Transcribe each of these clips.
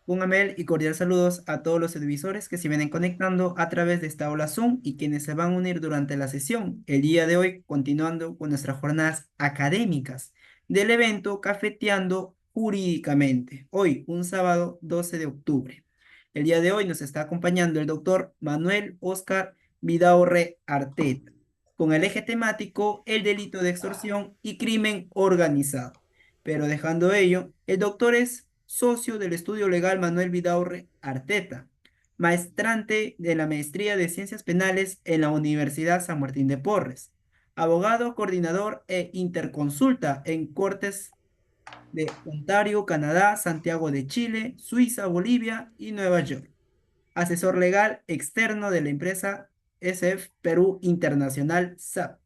Un amel y cordial saludos a todos los televisores que se vienen conectando a través de esta aula Zoom y quienes se van a unir durante la sesión. El día de hoy, continuando con nuestras jornadas académicas del evento Cafeteando Jurídicamente. Hoy, un sábado 12 de octubre. El día de hoy nos está acompañando el doctor Manuel Oscar Vidaurre Arteta, con el eje temático el delito de extorsión y crimen organizado. Pero dejando ello, el doctor es socio del estudio legal Manuel Vidaurre Arteta, maestrante de la Maestría de Ciencias Penales en la Universidad San Martín de Porres, abogado, coordinador e interconsulta en Cortes de Ontario, Canadá, Santiago de Chile, Suiza, Bolivia y Nueva York. Asesor legal externo de la empresa SF Perú Internacional SAP,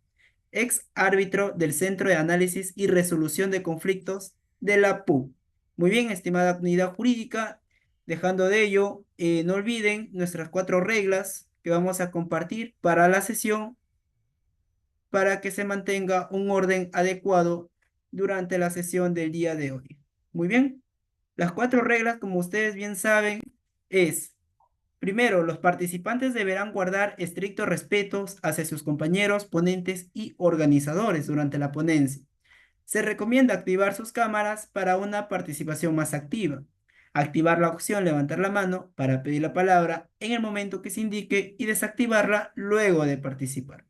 ex árbitro del Centro de Análisis y Resolución de Conflictos de la PU. Muy bien, estimada comunidad jurídica, dejando de ello, no olviden nuestras cuatro reglas que vamos a compartir para la sesión para que se mantenga un orden adecuado durante la sesión del día de hoy. Muy bien, las cuatro reglas, como ustedes bien saben, es: primero, los participantes deberán guardar estrictos respetos hacia sus compañeros, ponentes y organizadores durante la ponencia. Se recomienda activar sus cámaras para una participación más activa. Activar la opción levantar la mano para pedir la palabra en el momento que se indique y desactivarla luego de participar.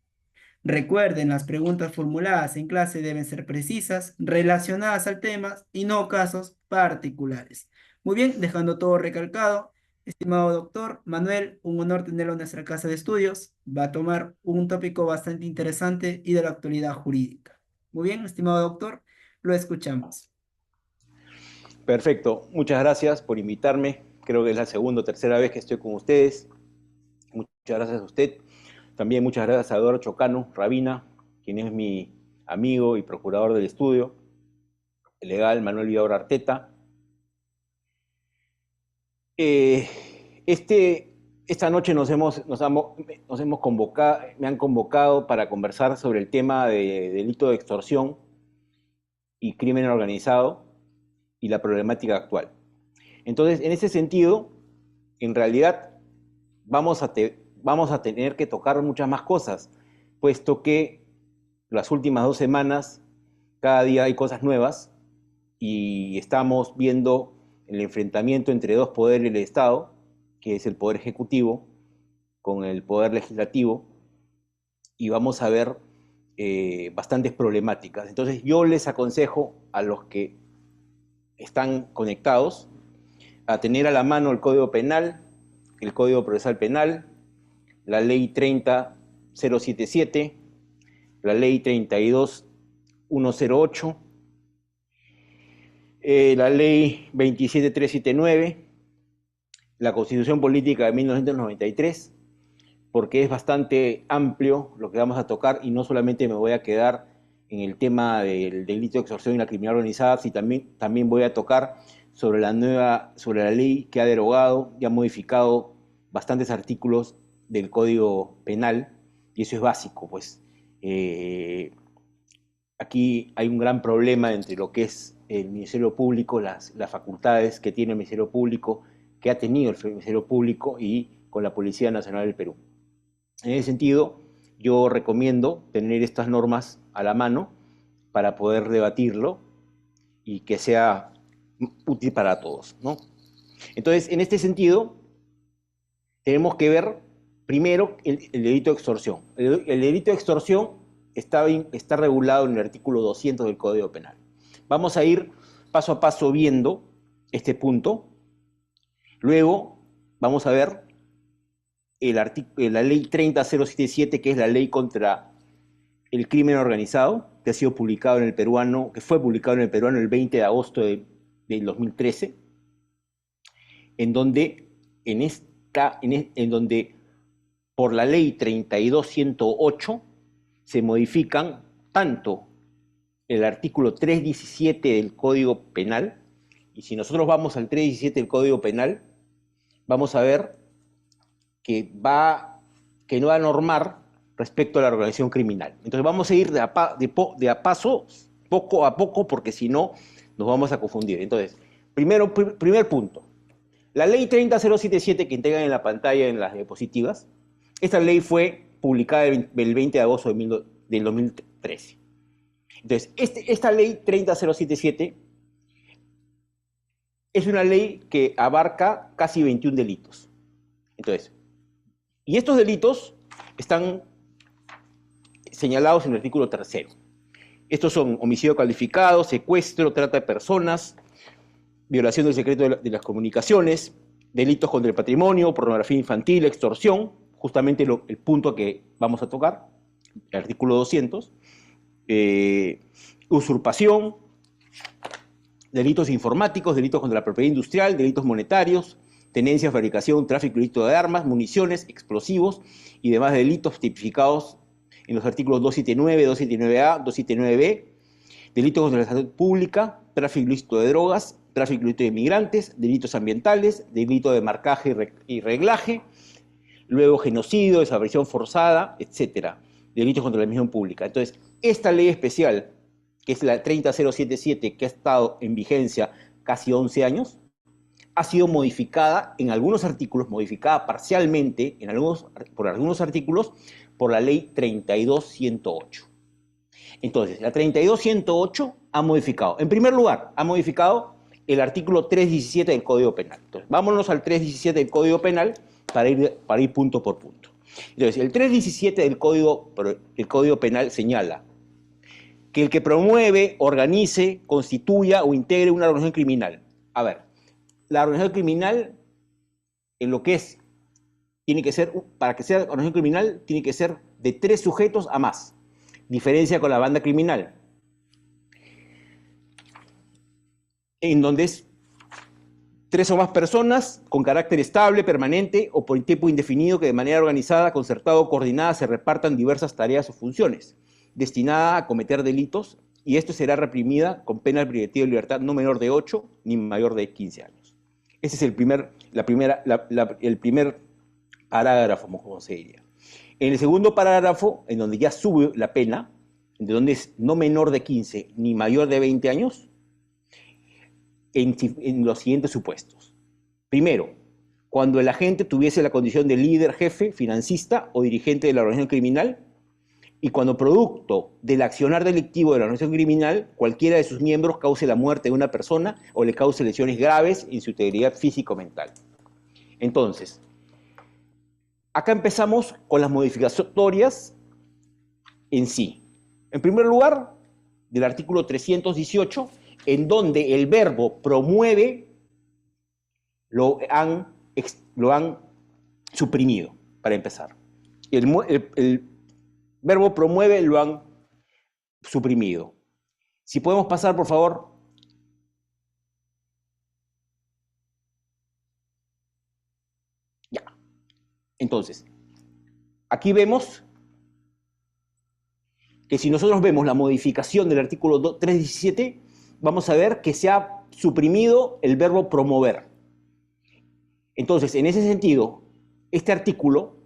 Recuerden, las preguntas formuladas en clase deben ser precisas, relacionadas al tema y no casos particulares. Muy bien, dejando todo recalcado, estimado doctor Manuel, un honor tenerlo en nuestra casa de estudios. Va a tomar un tópico bastante interesante y de la actualidad jurídica. Muy bien, estimado doctor, lo escuchamos. Perfecto, muchas gracias por invitarme. Creo que es la segunda o tercera vez que estoy con ustedes. Muchas gracias a usted. También muchas gracias a Eduardo Chocano Rabina, quien es mi amigo y procurador del estudio, el legal Manuel Vidaurre Arteta. Eh, esta noche nos hemos convocado, me han convocado para conversar sobre el tema de delito de extorsión y crimen organizado y la problemática actual. Entonces, en ese sentido, en realidad vamos a tener que tocar muchas más cosas, puesto que las últimas 2 semanas, cada día hay cosas nuevas y estamos viendo el enfrentamiento entre dos poderes del Estado, que es el Poder Ejecutivo con el Poder Legislativo, y vamos a ver bastantes problemáticas. Entonces yo les aconsejo a los que están conectados a tener a la mano el Código Penal, el Código Procesal Penal, la Ley 30077, la Ley 32108, la Ley 27379, la Constitución Política de 1993, porque es bastante amplio lo que vamos a tocar y no solamente me voy a quedar en el tema del delito de extorsión y la criminalidad organizada, sino también voy a tocar sobre sobre la ley que ha derogado y ha modificado bastantes artículos del Código Penal, y eso es básico, pues. Aquí hay un gran problema entre lo que es el Ministerio Público, las facultades que tiene el Ministerio Público, que ha tenido el Ministerio Público y con la Policía Nacional del Perú. En ese sentido, yo recomiendo tener estas normas a la mano para poder debatirlo y que sea útil para todos, ¿no? Entonces, en este sentido, tenemos que ver primero el delito de extorsión. El delito de extorsión está regulado en el artículo 200 del Código Penal. Vamos a ir paso a paso viendo este punto. Luego vamos a ver la ley 30077, que es la ley contra el crimen organizado, que ha sido publicado en el peruano, que fue publicado en el peruano el 20 de agosto del 2013, en donde, en donde por la ley 32108 se modifican tanto el artículo 317 del Código Penal, y si nosotros vamos al 317 del Código Penal, vamos a ver que no va a normar respecto a la organización criminal. Entonces vamos a ir de a paso, poco a poco, porque si no nos vamos a confundir. Entonces, primer punto. La ley 30077 que integran en la pantalla en las diapositivas, esta ley fue publicada el 20 de agosto del 2013. Entonces, esta ley 30077 es una ley que abarca casi 21 delitos. Entonces, y estos delitos están señalados en el artículo 3º. Estos son homicidio calificado, secuestro, trata de personas, violación del secreto de las comunicaciones, delitos contra el patrimonio, pornografía infantil, extorsión, justamente el punto que vamos a tocar, el artículo 200, usurpación, delitos informáticos, delitos contra la propiedad industrial, delitos monetarios, tenencia, fabricación, tráfico ilícito de armas, municiones, explosivos y demás delitos tipificados en los artículos 279, 279A, 279B, delitos contra la salud pública, tráfico ilícito de drogas, tráfico ilícito de migrantes, delitos ambientales, delito de marcaje y reglaje, luego genocidio, desaparición forzada, etcétera, delitos contra la administración pública. Entonces, esta ley especial, que es la 30077, que ha estado en vigencia casi 11 años, ha sido modificada en algunos artículos, modificada parcialmente por algunos artículos, por la ley 32108. Entonces, la 32108 ha modificado, en primer lugar, ha modificado el artículo 317 del Código Penal. Entonces, vámonos al 317 del Código Penal para ir punto por punto. Entonces, el 317 del Código Penal señala que el que promueve, organice, constituya o integre una organización criminal. A ver, la organización criminal, en lo que es, tiene que ser, para que sea organización criminal, tiene que ser de 3 sujetos a más. Diferencia con la banda criminal, en donde es 3 o más personas con carácter estable, permanente o por tiempo indefinido que de manera organizada, concertada o coordinada se repartan diversas tareas o funciones, destinada a cometer delitos, y esto será reprimida con pena privativa de libertad no menor de 8 ni mayor de 15 años. Ese es el primer parágrafo, como se diría. En el segundo parágrafo, en donde ya sube la pena, de donde es no menor de 15 ni mayor de 20 años, en los siguientes supuestos. Primero, cuando el agente tuviese la condición de líder, jefe, financista o dirigente de la organización criminal, y cuando producto del accionar delictivo de la organización criminal, cualquiera de sus miembros cause la muerte de una persona o le cause lesiones graves en su integridad física o mental. Entonces, acá empezamos con las modificatorias en sí. En primer lugar, del artículo 318, en donde el verbo promueve lo han suprimido, para empezar. El verbo promueve lo han suprimido. Si podemos pasar, por favor. Ya. Entonces, aquí vemos que si nosotros vemos la modificación del artículo 317, vamos a ver que se ha suprimido el verbo promover. Entonces, en ese sentido, este artículo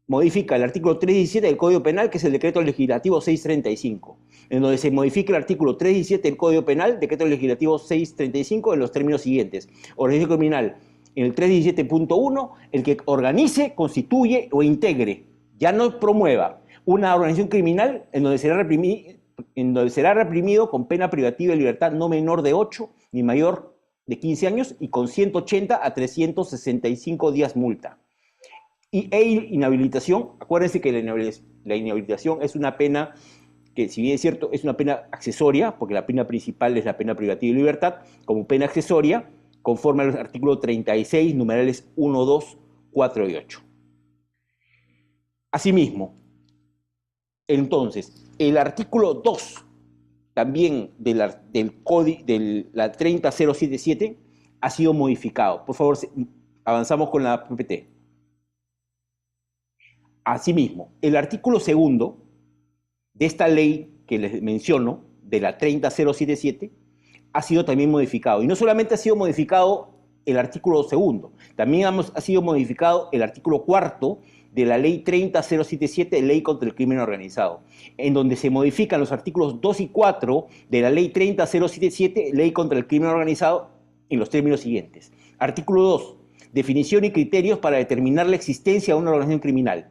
modifica el artículo 317 del Código Penal, que es el decreto legislativo 635, en donde se modifica el artículo 317 del Código Penal, decreto legislativo 635, en los términos siguientes. Organización criminal, en el 317.1, el que organice, constituye o integre, ya no promueva, una organización criminal en donde será reprimido con pena privativa de libertad no menor de 8 ni mayor de 15 años y con 180 a 365 días multa. E inhabilitación, acuérdense que la inhabilitación es una pena que, si bien es cierto, es una pena accesoria, porque la pena principal es la pena privativa de libertad, como pena accesoria, conforme al artículo 36, numerales 1, 2, 4 y 8. Asimismo, entonces, el artículo 2, también de la 30077, ha sido modificado. Por favor, avanzamos con la PPT. Asimismo, el artículo 2 de esta ley que les menciono, de la 30077, ha sido también modificado. Y no solamente ha sido modificado el artículo 2, también ha sido modificado el artículo 4 de la ley 30077, ley contra el crimen organizado, en donde se modifican los artículos 2 y 4 de la ley 30077, ley contra el crimen organizado, en los términos siguientes. Artículo 2. Definición y criterios para determinar la existencia de una organización criminal.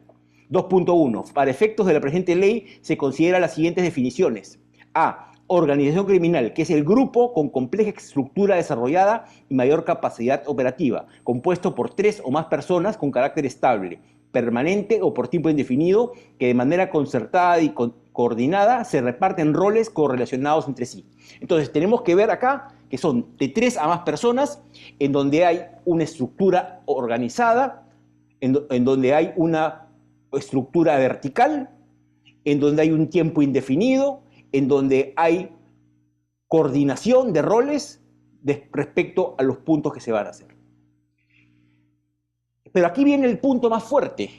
2.1. Para efectos de la presente ley se consideran las siguientes definiciones. A. Organización criminal, que es el grupo con compleja estructura desarrollada y mayor capacidad operativa, compuesto por 3 o más personas con carácter estable, permanente o por tiempo indefinido, que de manera concertada y coordinada se reparten roles correlacionados entre sí. Entonces tenemos que ver acá que son de 3 a más personas, en donde hay una estructura organizada, en donde hay una estructura vertical, en donde hay un tiempo indefinido, en donde hay coordinación de roles respecto a los puntos que se van a hacer. Pero aquí viene el punto más fuerte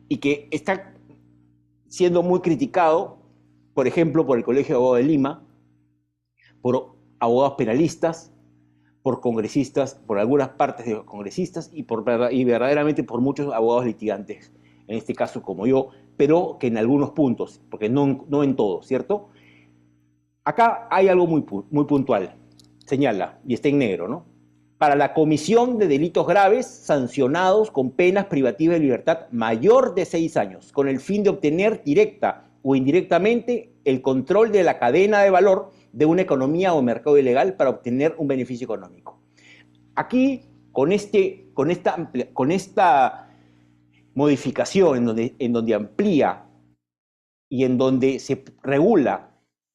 y que está siendo muy criticado, por ejemplo, por el Colegio de Abogados de Lima, por abogados penalistas, por congresistas, por algunas partes de los congresistas y verdaderamente por muchos abogados litigantes, en este caso como yo, pero que en algunos puntos, porque no en todos, ¿cierto? Acá hay algo muy puntual, señala, y está en negro, ¿no? Para la comisión de delitos graves sancionados con penas privativas de libertad mayor de 6 años, con el fin de obtener directa o indirectamente el control de la cadena de valor de una economía o mercado ilegal para obtener un beneficio económico. Aquí, con esta modificación en donde amplía y en donde se regula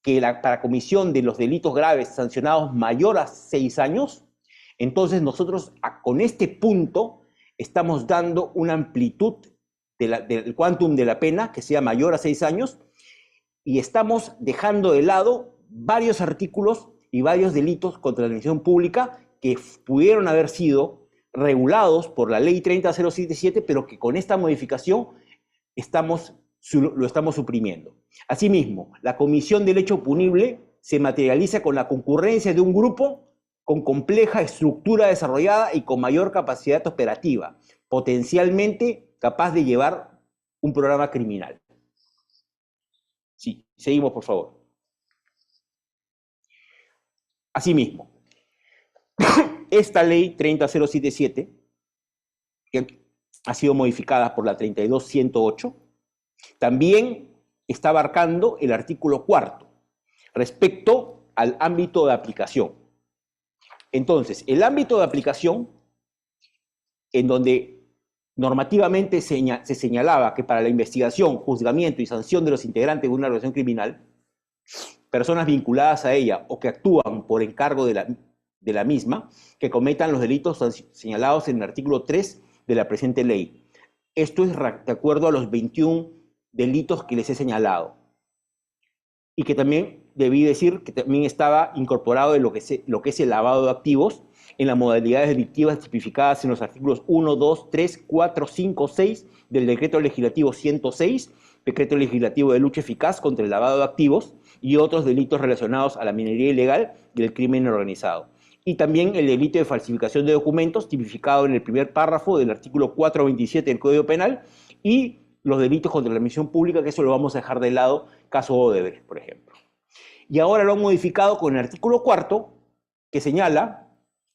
que para comisión de los delitos graves sancionados mayor a 6 años, entonces nosotros con este punto estamos dando una amplitud del quantum de la pena que sea mayor a 6 años y estamos dejando de lado varios artículos y varios delitos contra la administración pública que pudieron haber sido regulados por la ley 30077, pero que con esta modificación lo estamos suprimiendo. Asimismo, la comisión del hecho punible se materializa con la concurrencia de un grupo con compleja estructura desarrollada y con mayor capacidad operativa, potencialmente capaz de llevar un programa criminal. Sí, seguimos, por favor. Asimismo, esta ley 30077, que ha sido modificada por la 32108, también está abarcando el artículo 4 respecto al ámbito de aplicación. Entonces, el ámbito de aplicación, en donde normativamente se señalaba que para la investigación, juzgamiento y sanción de los integrantes de una organización criminal, personas vinculadas a ella o que actúan por encargo de la misma, que cometan los delitos señalados en el artículo 3 de la presente ley. Esto es de acuerdo a los 21 delitos que les he señalado. Y que también debí decir que también estaba incorporado en lo que es el lavado de activos en las modalidades delictivas tipificadas en los artículos 1, 2, 3, 4, 5, 6 del Decreto Legislativo 106, Decreto Legislativo de Lucha Eficaz contra el Lavado de Activos y otros delitos relacionados a la minería ilegal y el crimen organizado. Y también el delito de falsificación de documentos tipificado en el primer párrafo del artículo 427 del Código Penal y los delitos contra la administración pública, que eso lo vamos a dejar de lado, caso Odebrecht, por ejemplo. Y ahora lo han modificado con el artículo 4, que señala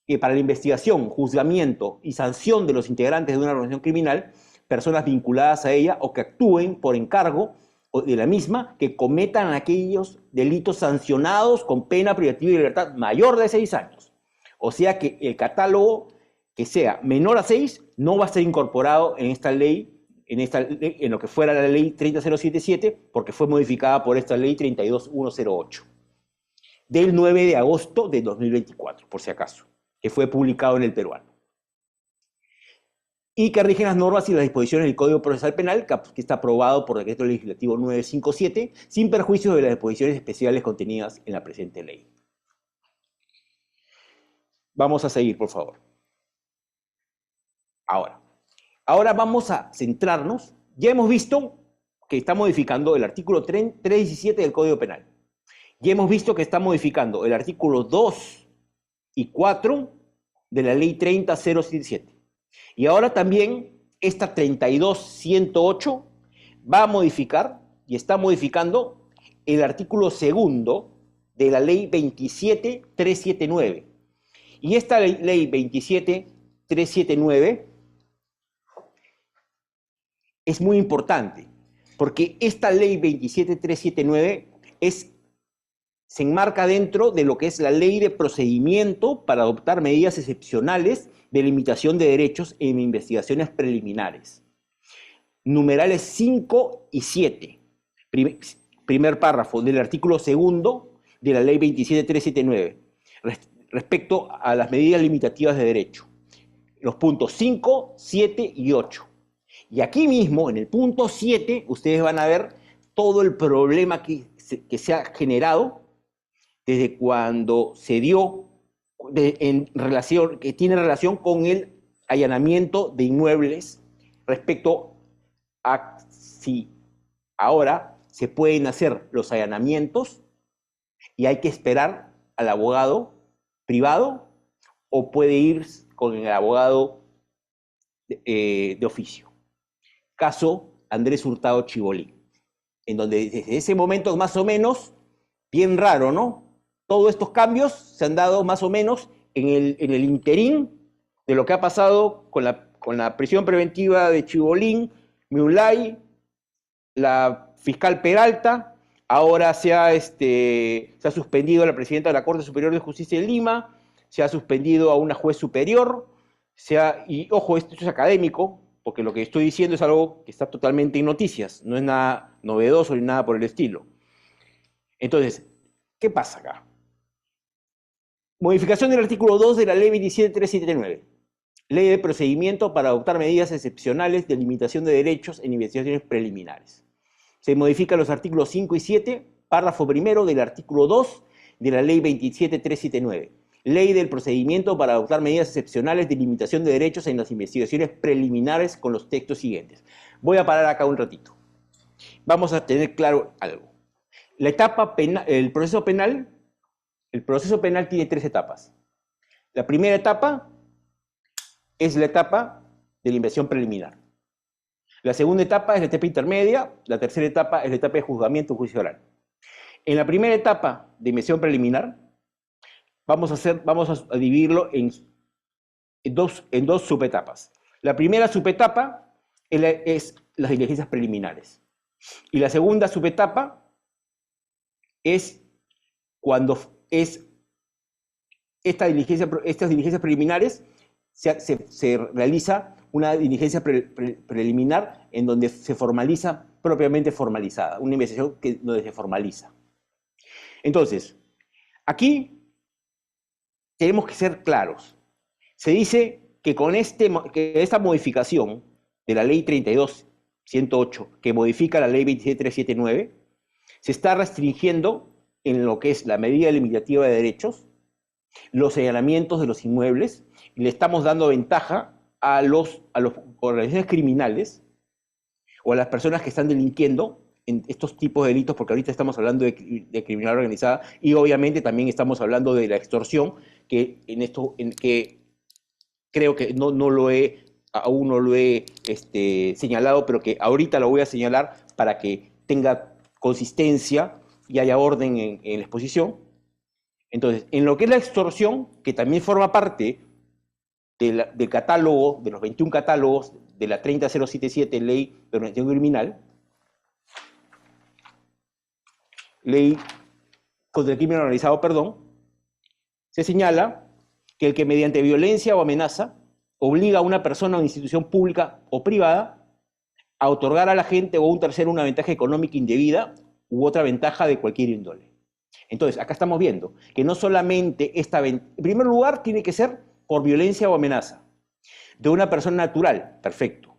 que para la investigación, juzgamiento y sanción de los integrantes de una organización criminal, personas vinculadas a ella o que actúen por encargo de la misma, que cometan aquellos delitos sancionados con pena privativa de libertad mayor de 6 años. O sea que el catálogo que sea menor a 6 no va a ser incorporado en esta ley, en lo que fuera la ley 30077, porque fue modificada por esta ley 32108, del 9 de agosto de 2024, por si acaso, que fue publicado en el Peruano. Y que rigen las normas y las disposiciones del Código Procesal Penal, que está aprobado por Decreto Legislativo 957, sin perjuicio de las disposiciones especiales contenidas en la presente ley. Vamos a seguir, por favor. Ahora vamos a centrarnos. Ya hemos visto que está modificando el artículo 317 del Código Penal. Ya hemos visto que está modificando el artículo 2 y 4 de la ley 30077. Y ahora también esta 32108 va a modificar y está modificando el artículo 2 de la ley 27379. Y esta ley 27379 379 es muy importante, porque esta ley 27379 se enmarca dentro de lo que es la ley de procedimiento para adoptar medidas excepcionales de limitación de derechos en investigaciones preliminares. Numerales 5 y 7, primer párrafo del artículo segundo de la ley 27379, respecto a las medidas limitativas de derecho. Los puntos 5, 7 y 8. Y aquí mismo, en el punto 7, ustedes van a ver todo el problema que se ha generado desde cuando se dio, que tiene relación con el allanamiento de inmuebles respecto a si ahora se pueden hacer los allanamientos y hay que esperar al abogado privado o puede ir con el abogado de oficio. Caso Andrés Hurtado Chibolín, en donde desde ese momento más o menos, bien raro, ¿no? Todos estos cambios se han dado más o menos en el interín de lo que ha pasado con la prisión preventiva de Chibolín, Miulay, la fiscal Peralta, ahora se ha suspendido a la presidenta de la Corte Superior de Justicia de Lima, se ha suspendido a una juez superior, y ojo, esto es académico, porque lo que estoy diciendo es algo que está totalmente en noticias, no es nada novedoso ni nada por el estilo. Entonces, ¿qué pasa acá? Modificación del artículo 2 de la ley 27379. Ley de procedimiento para adoptar medidas excepcionales de limitación de derechos en investigaciones preliminares. Se modifican los artículos 5 y 7, párrafo primero del artículo 2 de la ley 27379. Ley del procedimiento para adoptar medidas excepcionales de limitación de derechos en las investigaciones preliminares con los textos siguientes. Voy a parar acá un ratito. Vamos a tener claro algo. La etapa penal, el proceso penal tiene 3 etapas. La primera etapa es la etapa de la investigación preliminar. La segunda etapa es la etapa intermedia, la tercera etapa es la etapa de juzgamiento o juicio oral. En la primera etapa de investigación preliminar, vamos a dividirlo en dos subetapas. La primera subetapa es las diligencias preliminares. Y la segunda subetapa es cuando estas diligencias preliminares se realiza una diligencia preliminar en donde se formaliza, propiamente formalizada, una investigación donde se formaliza. Entonces, aquí tenemos que ser claros. Se dice que con esta modificación de la ley 32.108, que modifica la ley 27379, se está restringiendo en lo que es la medida limitativa de derechos, los allanamientos de los inmuebles, y le estamos dando ventaja a las organizaciones criminales o a las personas que están delinquiendo en estos tipos de delitos, porque ahorita estamos hablando de criminalidad organizada y obviamente también estamos hablando de la extorsión, que creo que aún no lo he señalado, pero que ahorita lo voy a señalar para que tenga consistencia y haya orden en la exposición. Entonces, en lo que es la extorsión, que también forma parte del catálogo, de los 21 catálogos de la 30077 Ley de Organización Criminal, Ley contra el Crimen Organizado, perdón, se señala que el que mediante violencia o amenaza obliga a una persona o institución pública o privada a otorgar a la gente o a un tercero una ventaja económica indebida u otra ventaja de cualquier índole. Entonces, acá estamos viendo que no solamente en primer lugar, tiene que ser por violencia o amenaza de una persona natural, perfecto.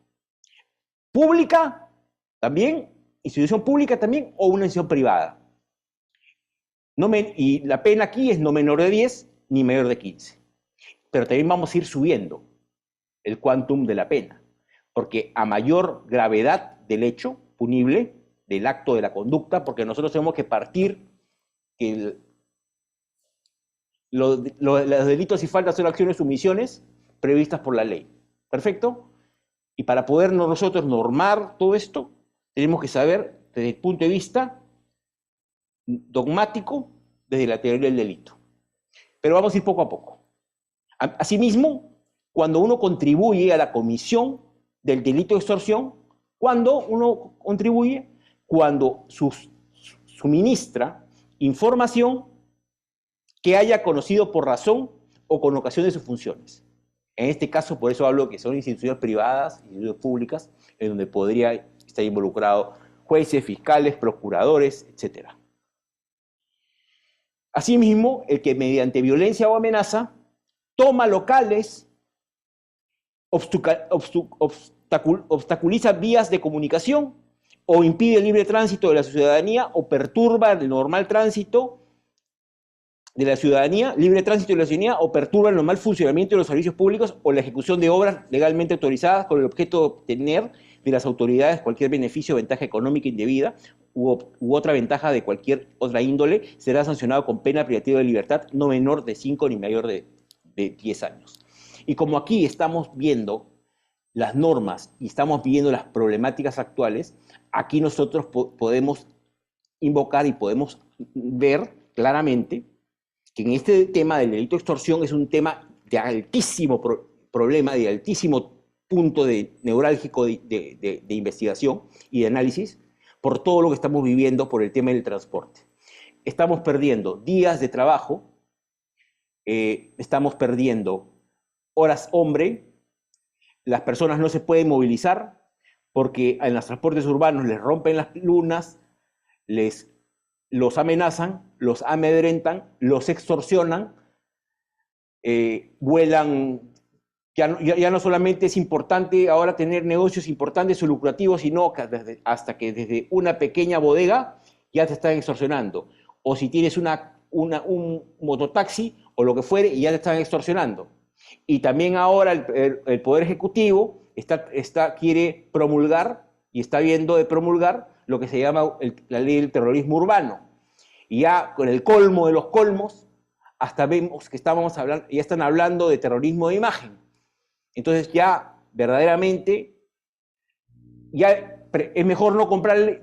Pública, también, institución pública también, o una institución privada. Y la pena aquí es no menor de 10 ni mayor de 15. Pero también vamos a ir subiendo el quantum de la pena, porque a mayor gravedad del hecho punible, del acto de la conducta, porque nosotros tenemos que partir que los delitos y faltas son acciones o omisiones previstas por la ley. ¿Perfecto? Y para poder nosotros normar todo esto, tenemos que saber desde el punto de vista dogmático, desde la teoría del delito. Pero vamos a ir poco a poco. Asimismo, cuando uno contribuye a la comisión del delito de extorsión, cuando suministra información que haya conocido por razón o con ocasión de sus funciones. En este caso, por eso hablo que son instituciones privadas, instituciones públicas, en donde podría estar involucrado jueces, fiscales, procuradores, etc. Asimismo, el que mediante violencia o amenaza toma locales, obstaculiza vías de comunicación o impide el libre tránsito de la ciudadanía o perturba el normal tránsito de la ciudadanía, libre tránsito de la ciudadanía o perturba el normal funcionamiento de los servicios públicos o la ejecución de obras legalmente autorizadas con el objeto de obtener de las autoridades cualquier beneficio o ventaja económica indebida u otra ventaja de cualquier otra índole, será sancionado con pena privativa de libertad no menor de 5 ni mayor de 10 años. Y como aquí estamos viendo las normas y estamos viendo las problemáticas actuales, aquí nosotros podemos invocar y podemos ver claramente que en este tema del delito de extorsión es un tema de altísimo problema, de altísimo punto neurálgico de investigación y de análisis, por todo lo que estamos viviendo por el tema del transporte. Estamos perdiendo días de trabajo, estamos perdiendo horas hombre, las personas no se pueden movilizar porque en los transportes urbanos les rompen las lunas, los amenazan, los amedrentan, los extorsionan, vuelan. Ya no solamente es importante ahora tener negocios importantes o lucrativos, sino que hasta que desde una pequeña bodega ya te están extorsionando. O si tienes un mototaxi o lo que fuere, y ya te están extorsionando. Y también ahora el Poder Ejecutivo quiere promulgar, y está viendo de promulgar, lo que se llama la ley del terrorismo urbano. Y ya con el colmo de los colmos, hasta vemos que ya están hablando de terrorismo de imagen. Entonces ya verdaderamente ya es mejor no comprar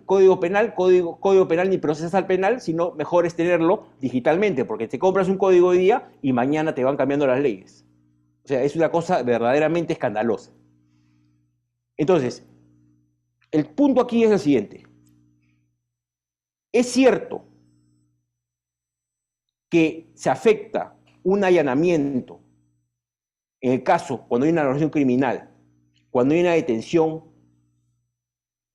código penal ni procesal penal, sino mejor es tenerlo digitalmente, porque te compras un código hoy día y mañana te van cambiando las leyes. O sea, es una cosa verdaderamente escandalosa. Entonces, el punto aquí es el siguiente. Es cierto que se afecta un allanamiento en el caso cuando hay una organización criminal, cuando hay una detención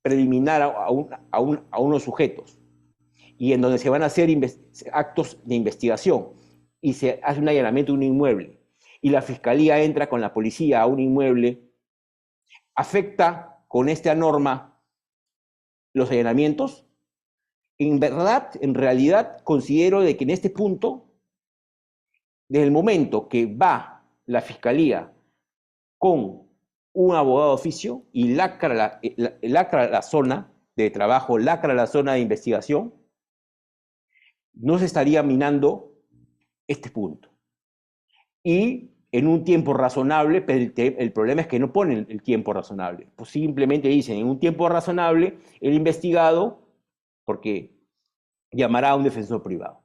preliminar a unos sujetos y en donde se van a hacer actos de investigación y se hace un allanamiento de un inmueble y la fiscalía entra con la policía a un inmueble, ¿afecta con esta norma los allanamientos? En verdad, en realidad, considero de que en este punto, desde el momento que va la fiscalía con un abogado de oficio y lacra la zona de trabajo, lacra la zona de investigación, no se estaría minando este punto. Y en un tiempo razonable, pero el problema es que no ponen el tiempo razonable. Pues simplemente dicen, en un tiempo razonable, el investigado, porque llamará a un defensor privado.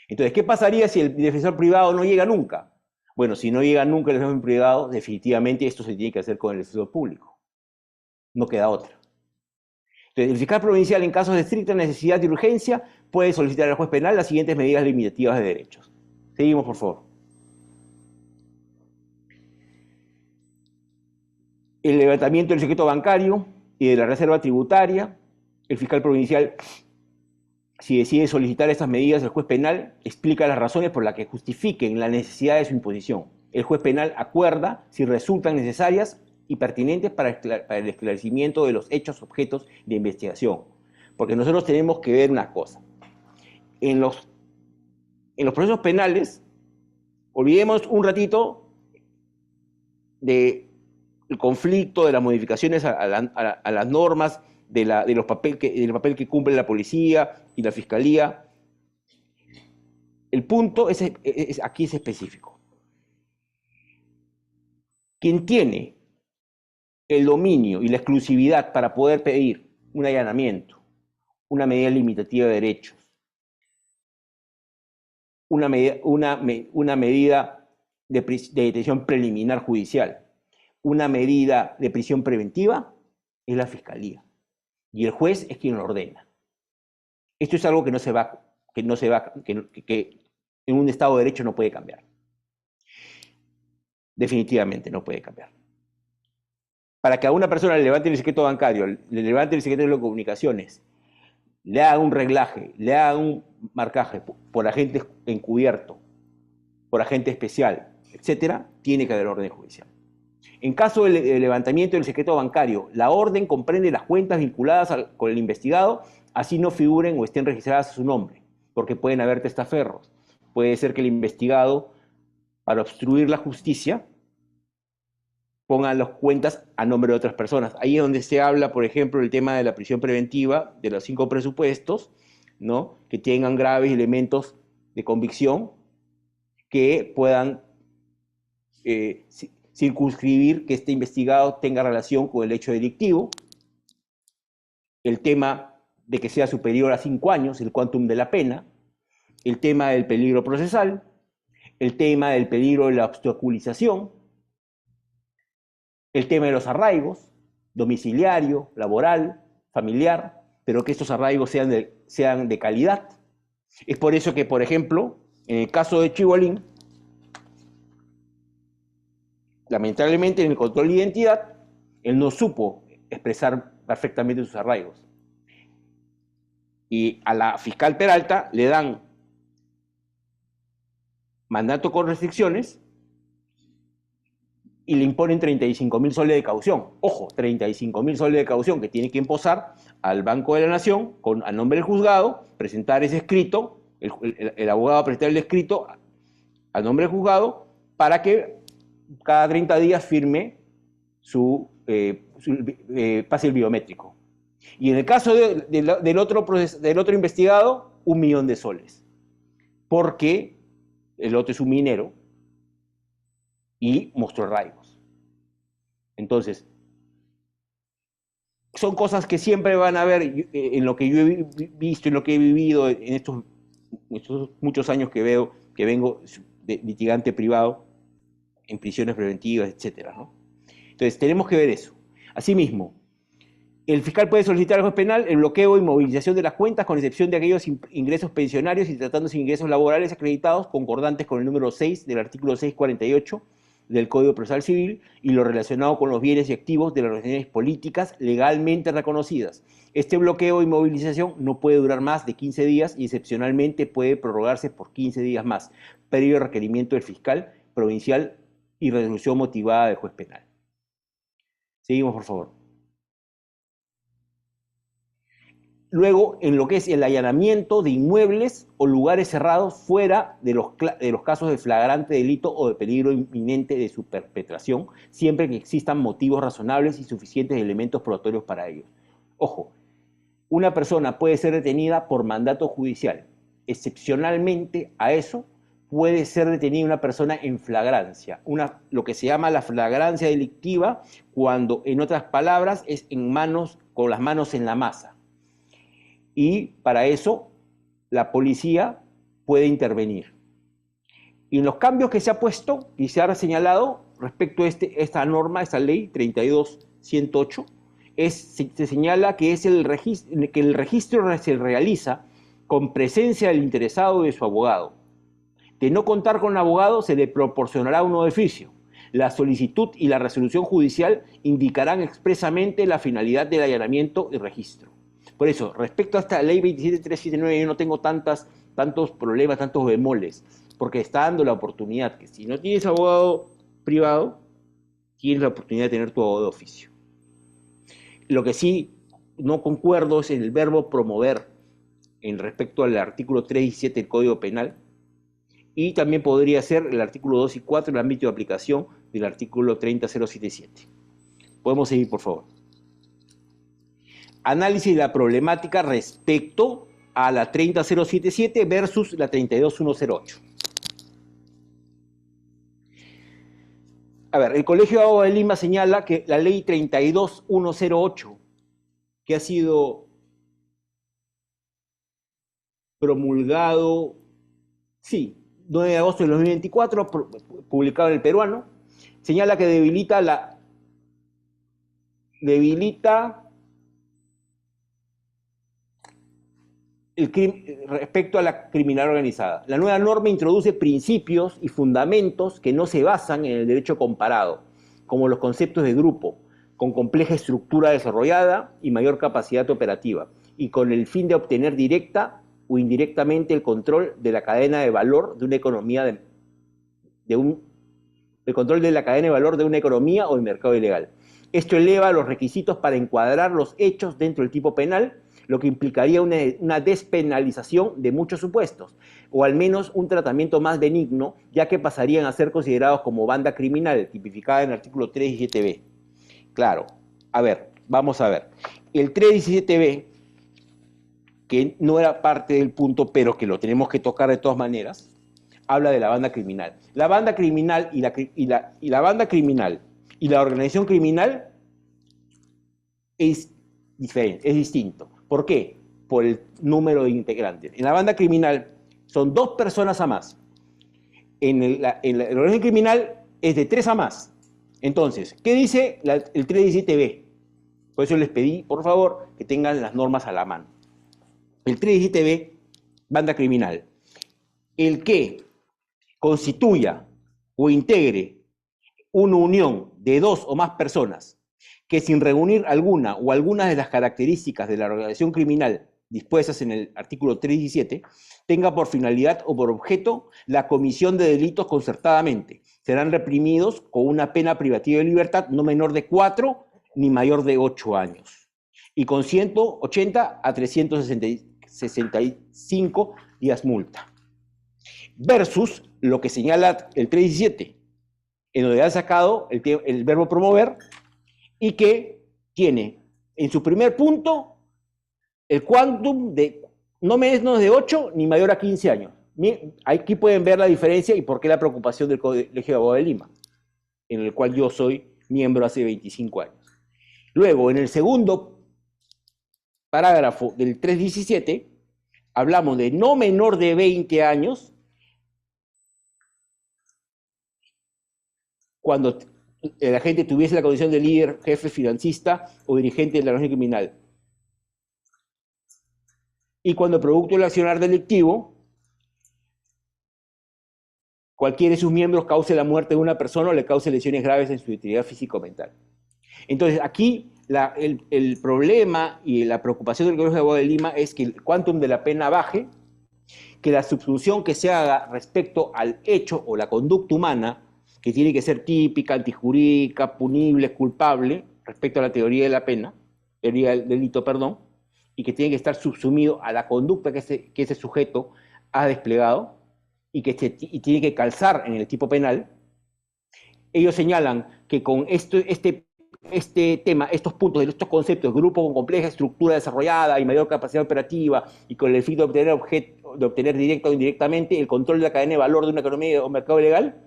Entonces, ¿qué pasaría si el defensor privado no llega nunca? Bueno, si no llega nunca el defensor privado, definitivamente esto se tiene que hacer con el defensor público. No queda otra. Entonces, el fiscal provincial, en casos de estricta necesidad y urgencia, puede solicitar al juez penal las siguientes medidas limitativas de derechos. Seguimos, por favor. El levantamiento del secreto bancario y de la reserva tributaria. El fiscal provincial, si decide solicitar estas medidas, el juez penal explica las razones por las que justifiquen la necesidad de su imposición. El juez penal acuerda si resultan necesarias y pertinentes para el esclarecimiento de los hechos objetos de investigación. Porque nosotros tenemos que ver una cosa. En los procesos penales, olvidemos un ratito del conflicto, de las modificaciones a las normas, del papel que cumple la policía y la fiscalía. El punto aquí es específico. Quien tiene el dominio y la exclusividad para poder pedir un allanamiento, una medida limitativa de derechos, una medida de detención preliminar judicial. Una medida de prisión preventiva es la Fiscalía. Y el juez es quien lo ordena. Esto es algo que en un Estado de Derecho no puede cambiar. Definitivamente no puede cambiar. Para que a una persona le levanten el secreto bancario, le levanten el secreto de las comunicaciones, le haga un reglaje, le haga un marcaje por agente encubierto, por agente especial, etcétera, tiene que haber orden judicial. En caso del levantamiento del secreto bancario, la orden comprende las cuentas vinculadas con el investigado, así no figuren o estén registradas a su nombre, porque pueden haber testaferros. Puede ser que el investigado, para obstruir la justicia, ponga las cuentas a nombre de otras personas. Ahí es donde se habla, por ejemplo, del tema de la prisión preventiva, de los 5 presupuestos, ¿no? Que tengan graves elementos de convicción que puedan circunscribir que este investigado tenga relación con el hecho delictivo, el tema de que sea superior a 5 años, el quantum de la pena, el tema del peligro procesal, el tema del peligro de la obstaculización, el tema de los arraigos, domiciliario, laboral, familiar, pero que estos arraigos sean de calidad. Es por eso que, por ejemplo, en el caso de Chibolín, lamentablemente en el control de identidad, él no supo expresar perfectamente sus arraigos. Y a la fiscal Peralta le dan mandato con restricciones y le imponen 35.000 soles de caución. Ojo, 35.000 soles de caución que tiene que imposar al Banco de la Nación a nombre del juzgado, presentar ese escrito, el abogado presentar el escrito a nombre del juzgado para que cada 30 días firme pase el biométrico. Y en el caso del otro investigado, 1.000.000 de soles. Porque el otro es un minero y mostró arraigos. Entonces, son cosas que siempre van a haber en lo que yo he visto, en lo que he vivido en estos muchos años que vengo de litigante privado, en prisiones preventivas, etcétera, ¿no? Entonces, tenemos que ver eso. Asimismo, el fiscal puede solicitar al juez penal el bloqueo y movilización de las cuentas, con excepción de aquellos ingresos pensionarios y tratándose de ingresos laborales acreditados concordantes con el número 6 del artículo 648 del Código Procesal Civil y lo relacionado con los bienes y activos de las organizaciones políticas legalmente reconocidas. Este bloqueo y movilización no puede durar más de 15 días y excepcionalmente puede prorrogarse por 15 días más, previo requerimiento del fiscal provincial y resolución motivada del juez penal. Seguimos, por favor. Luego, en lo que es el allanamiento de inmuebles o lugares cerrados fuera de los casos de flagrante delito o de peligro inminente de su perpetración, siempre que existan motivos razonables y suficientes elementos probatorios para ello. Ojo, una persona puede ser detenida por mandato judicial. Excepcionalmente a eso, puede ser detenida una persona en flagrancia, lo que se llama la flagrancia delictiva, cuando, en otras palabras, es con las manos en la masa. Y para eso la policía puede intervenir. Y en los cambios que se ha puesto y se ha señalado respecto a esta norma, esta ley 32.108, se señala que, que el registro se realiza con presencia del interesado y de su abogado. De no contar con un abogado, se le proporcionará un oficio. La solicitud y la resolución judicial indicarán expresamente la finalidad del allanamiento y registro. Por eso, respecto a esta ley 27.379, yo no tengo tantos problemas, tantos bemoles, porque está dando la oportunidad que si no tienes abogado privado, tienes la oportunidad de tener tu abogado de oficio. Lo que sí no concuerdo es en el verbo promover en respecto al artículo 3 y 7 del Código Penal, y también podría ser el artículo 2 y 4, el ámbito de aplicación del artículo 30.077. Podemos seguir, por favor. Análisis de la problemática respecto a la 30.077 versus la 32.108. A ver, el Colegio de Abogados de Lima señala que la ley 32.108, que ha sido promulgado, sí, 9 de agosto de 2024, publicado en el Peruano, señala que debilita respecto a la criminalidad organizada. La nueva norma introduce principios y fundamentos que no se basan en el derecho comparado, como los conceptos de grupo, con compleja estructura desarrollada y mayor capacidad operativa, y con el fin de obtener directa o indirectamente el control de la cadena de valor de una economía el control de la cadena de valor de una economía o el mercado ilegal. Esto eleva los requisitos para encuadrar los hechos dentro del tipo penal, lo que implicaría una despenalización de muchos supuestos, o al menos un tratamiento más benigno, ya que pasarían a ser considerados como banda criminal, tipificada en el artículo 317b. Claro, a ver, vamos a ver. El 317b, que no era parte del punto, pero que lo tenemos que tocar de todas maneras, habla de la banda criminal. La banda criminal y la banda criminal y la organización criminal es diferente, es distinto. ¿Por qué? Por el número de integrantes. En la banda criminal son 2 personas a más. En la organización criminal es de 3 a más. Entonces, ¿qué dice el 317b? Por eso les pedí, por favor, que tengan las normas a la mano. El 317b, banda criminal. El que constituya o integre una unión de 2 o más personas que sin reunir alguna o algunas de las características de la organización criminal dispuestas en el artículo 317, tenga por finalidad o por objeto la comisión de delitos concertadamente. Serán reprimidos con una pena privativa de libertad no menor de 4 ni mayor de 8 años, y con 180 a 365 días multa. Versus lo que señala el 317, en donde ha sacado el verbo promover, y que tiene en su primer punto el quantum de no menos de 8 ni mayor a 15 años. Aquí pueden ver la diferencia y por qué la preocupación del Colegio de Abogados de Lima, en el cual yo soy miembro hace 25 años. Luego, en el segundo parágrafo del 317, hablamos de no menor de 20 años cuando el agente tuviese la condición de líder, jefe, financista o dirigente de la organización criminal. Y cuando producto del accionar delictivo, cualquiera de sus miembros cause la muerte de una persona o le cause lesiones graves en su integridad física o mental. Entonces, aquí el problema y la preocupación del Colegio de Abogados de Lima es que el quantum de la pena baje, que la subsunción que se haga respecto al hecho o la conducta humana, que tiene que ser típica, antijurídica, punible, culpable, respecto a la teoría de la pena, teoría del delito, perdón, y que tiene que estar subsumido a la conducta que ese sujeto ha desplegado y tiene que calzar en el tipo penal. Ellos señalan que con este tema, estos puntos, estos conceptos, grupo con compleja estructura desarrollada y mayor capacidad operativa, y con el fin de obtener directa o indirectamente el control de la cadena de valor de una economía o mercado legal,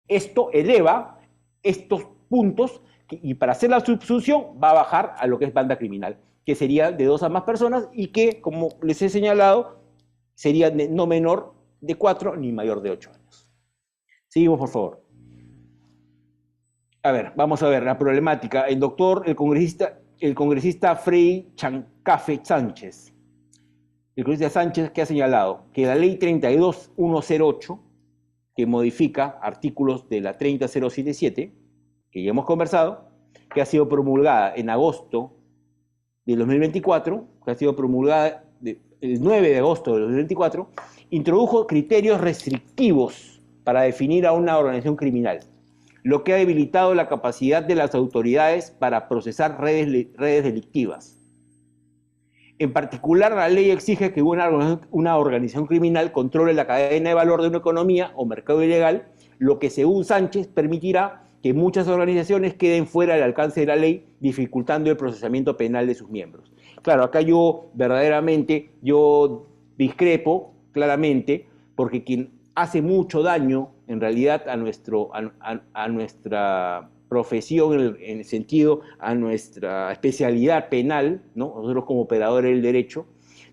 esto eleva estos puntos y para hacer la subsunción va a bajar a lo que es banda criminal, que sería de 2 a más personas y que, como les he señalado, sería no menor de 4 ni mayor de 8 años. Seguimos, por favor. A ver, vamos a ver la problemática. El congresista Frei Chancafe Sánchez, el congresista Sánchez, que ha señalado que la ley 32108, que modifica artículos de la 30077, que ya hemos conversado, que ha sido promulgada en agosto de 2024, que ha sido promulgada el 9 de agosto de 2024, introdujo criterios restrictivos para definir a una organización criminal, lo que ha debilitado la capacidad de las autoridades para procesar redes delictivas. En particular, la ley exige que una organización criminal controle la cadena de valor de una economía o mercado ilegal, lo que, según Sánchez, permitirá que muchas organizaciones queden fuera del alcance de la ley, dificultando el procesamiento penal de sus miembros. Claro, acá yo verdaderamente discrepo claramente, porque quien hace mucho daño en realidad a nuestra profesión, en el sentido a nuestra especialidad penal, ¿no? Nosotros como operadores del derecho,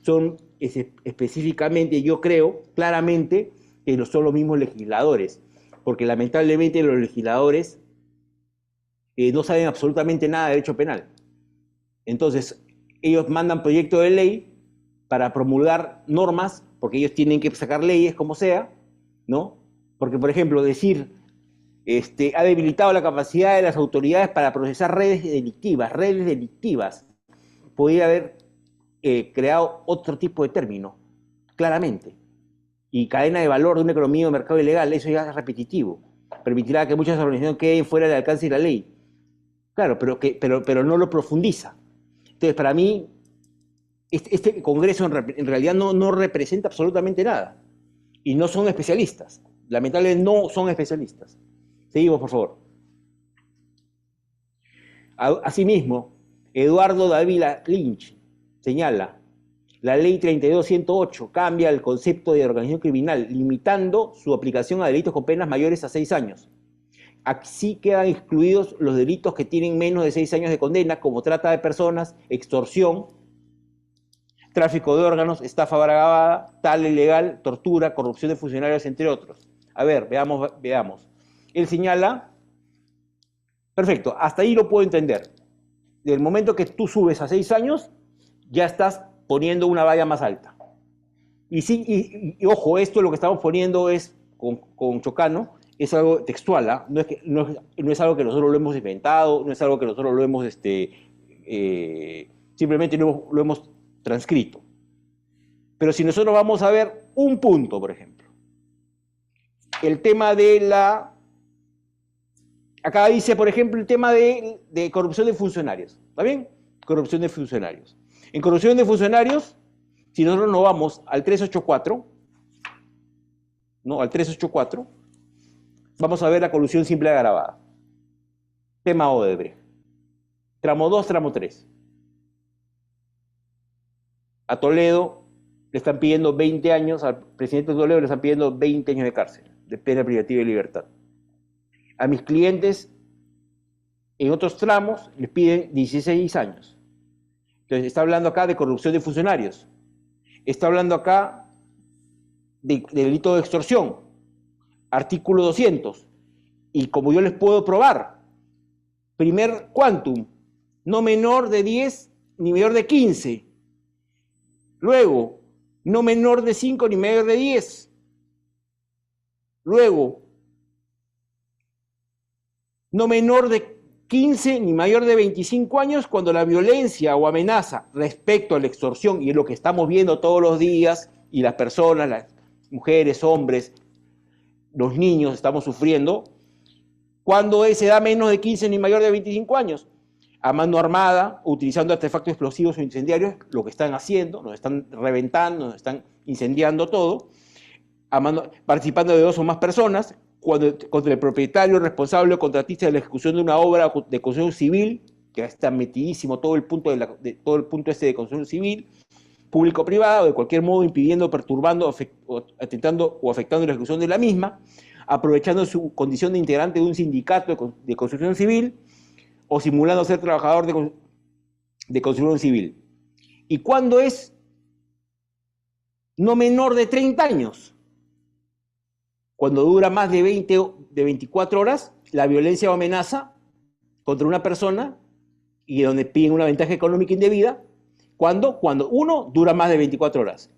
son específicamente, yo creo, claramente, que son los mismos legisladores, porque lamentablemente los legisladores no saben absolutamente nada de derecho penal. Entonces, ellos mandan proyectos de ley para promulgar normas, porque ellos tienen que sacar leyes como sea, ¿no? Porque, por ejemplo, decir, ha debilitado la capacidad de las autoridades para procesar redes delictivas, podría haber creado otro tipo de término, claramente. Y cadena de valor de una economía de mercado ilegal, eso ya es repetitivo. Permitirá que muchas organizaciones queden fuera del alcance de la ley. Claro, pero no lo profundiza. Entonces, para mí, este Congreso en realidad no representa absolutamente nada. Y no son especialistas. Lamentablemente no son especialistas. Seguimos, por favor. Asimismo, Eduardo Dávila Lynch señala, la ley 32.108 cambia el concepto de organización criminal, limitando su aplicación a delitos con penas mayores a 6 años. Así quedan excluidos los delitos que tienen menos de 6 años de condena, como trata de personas, extorsión, tráfico de órganos, estafa agravada, tal ilegal, tortura, corrupción de funcionarios, entre otros. A ver, veamos. Él señala, perfecto, hasta ahí lo puedo entender. Del momento que tú subes a 6 años, ya estás poniendo una valla más alta. Y sí, y ojo, esto lo que estamos poniendo es, con Chocano, es algo textual, ¿eh? No es algo que nosotros lo hemos inventado, no es algo que nosotros lo hemos, simplemente lo hemos transcrito. Pero si nosotros vamos a ver un punto, por ejemplo, el tema de acá dice, por ejemplo, el tema de corrupción de funcionarios, ¿está bien? Corrupción de funcionarios. En corrupción de funcionarios, si nosotros nos vamos al 384, ¿no? Al 384, vamos a ver la colusión simple agravada. Tema Odebrecht. Tramo 2, tramo 3. A Toledo le están pidiendo 20 años, al presidente de Toledo le están pidiendo 20 años de cárcel, de pena privativa de libertad. A mis clientes, en otros tramos, les piden 16 años. Entonces, está hablando acá de corrupción de funcionarios. Está hablando acá de delito de extorsión. Artículo 200. Y como yo les puedo probar, primer quantum, no menor de 10 ni mayor de 15. Luego, no menor de 5 ni mayor de 10. Luego, no menor de 15 ni mayor de 25 años cuando la violencia o amenaza respecto a la extorsión, y es lo que estamos viendo todos los días, y las personas, las mujeres, hombres, los niños estamos sufriendo, cuando se da menos de 15 ni mayor de 25 años, a mano armada, utilizando artefactos explosivos o incendiarios, lo que están haciendo, nos están reventando, nos están incendiando todo, participando de 2 o más personas, contra el propietario, responsable o contratista de la ejecución de una obra de construcción civil, que está metidísimo todo el punto de construcción civil, público-privada, o de cualquier modo impidiendo, perturbando, atentando o afectando la ejecución de la misma, aprovechando su condición de integrante de un sindicato de construcción civil, o simulando ser trabajador de construcción civil. ¿Y cuándo es no menor de 30 años? Cuando dura más de 24 horas, la violencia o amenaza contra una persona y donde piden una ventaja económica indebida. ¿Cuándo? Cuando uno dura más de 24 horas.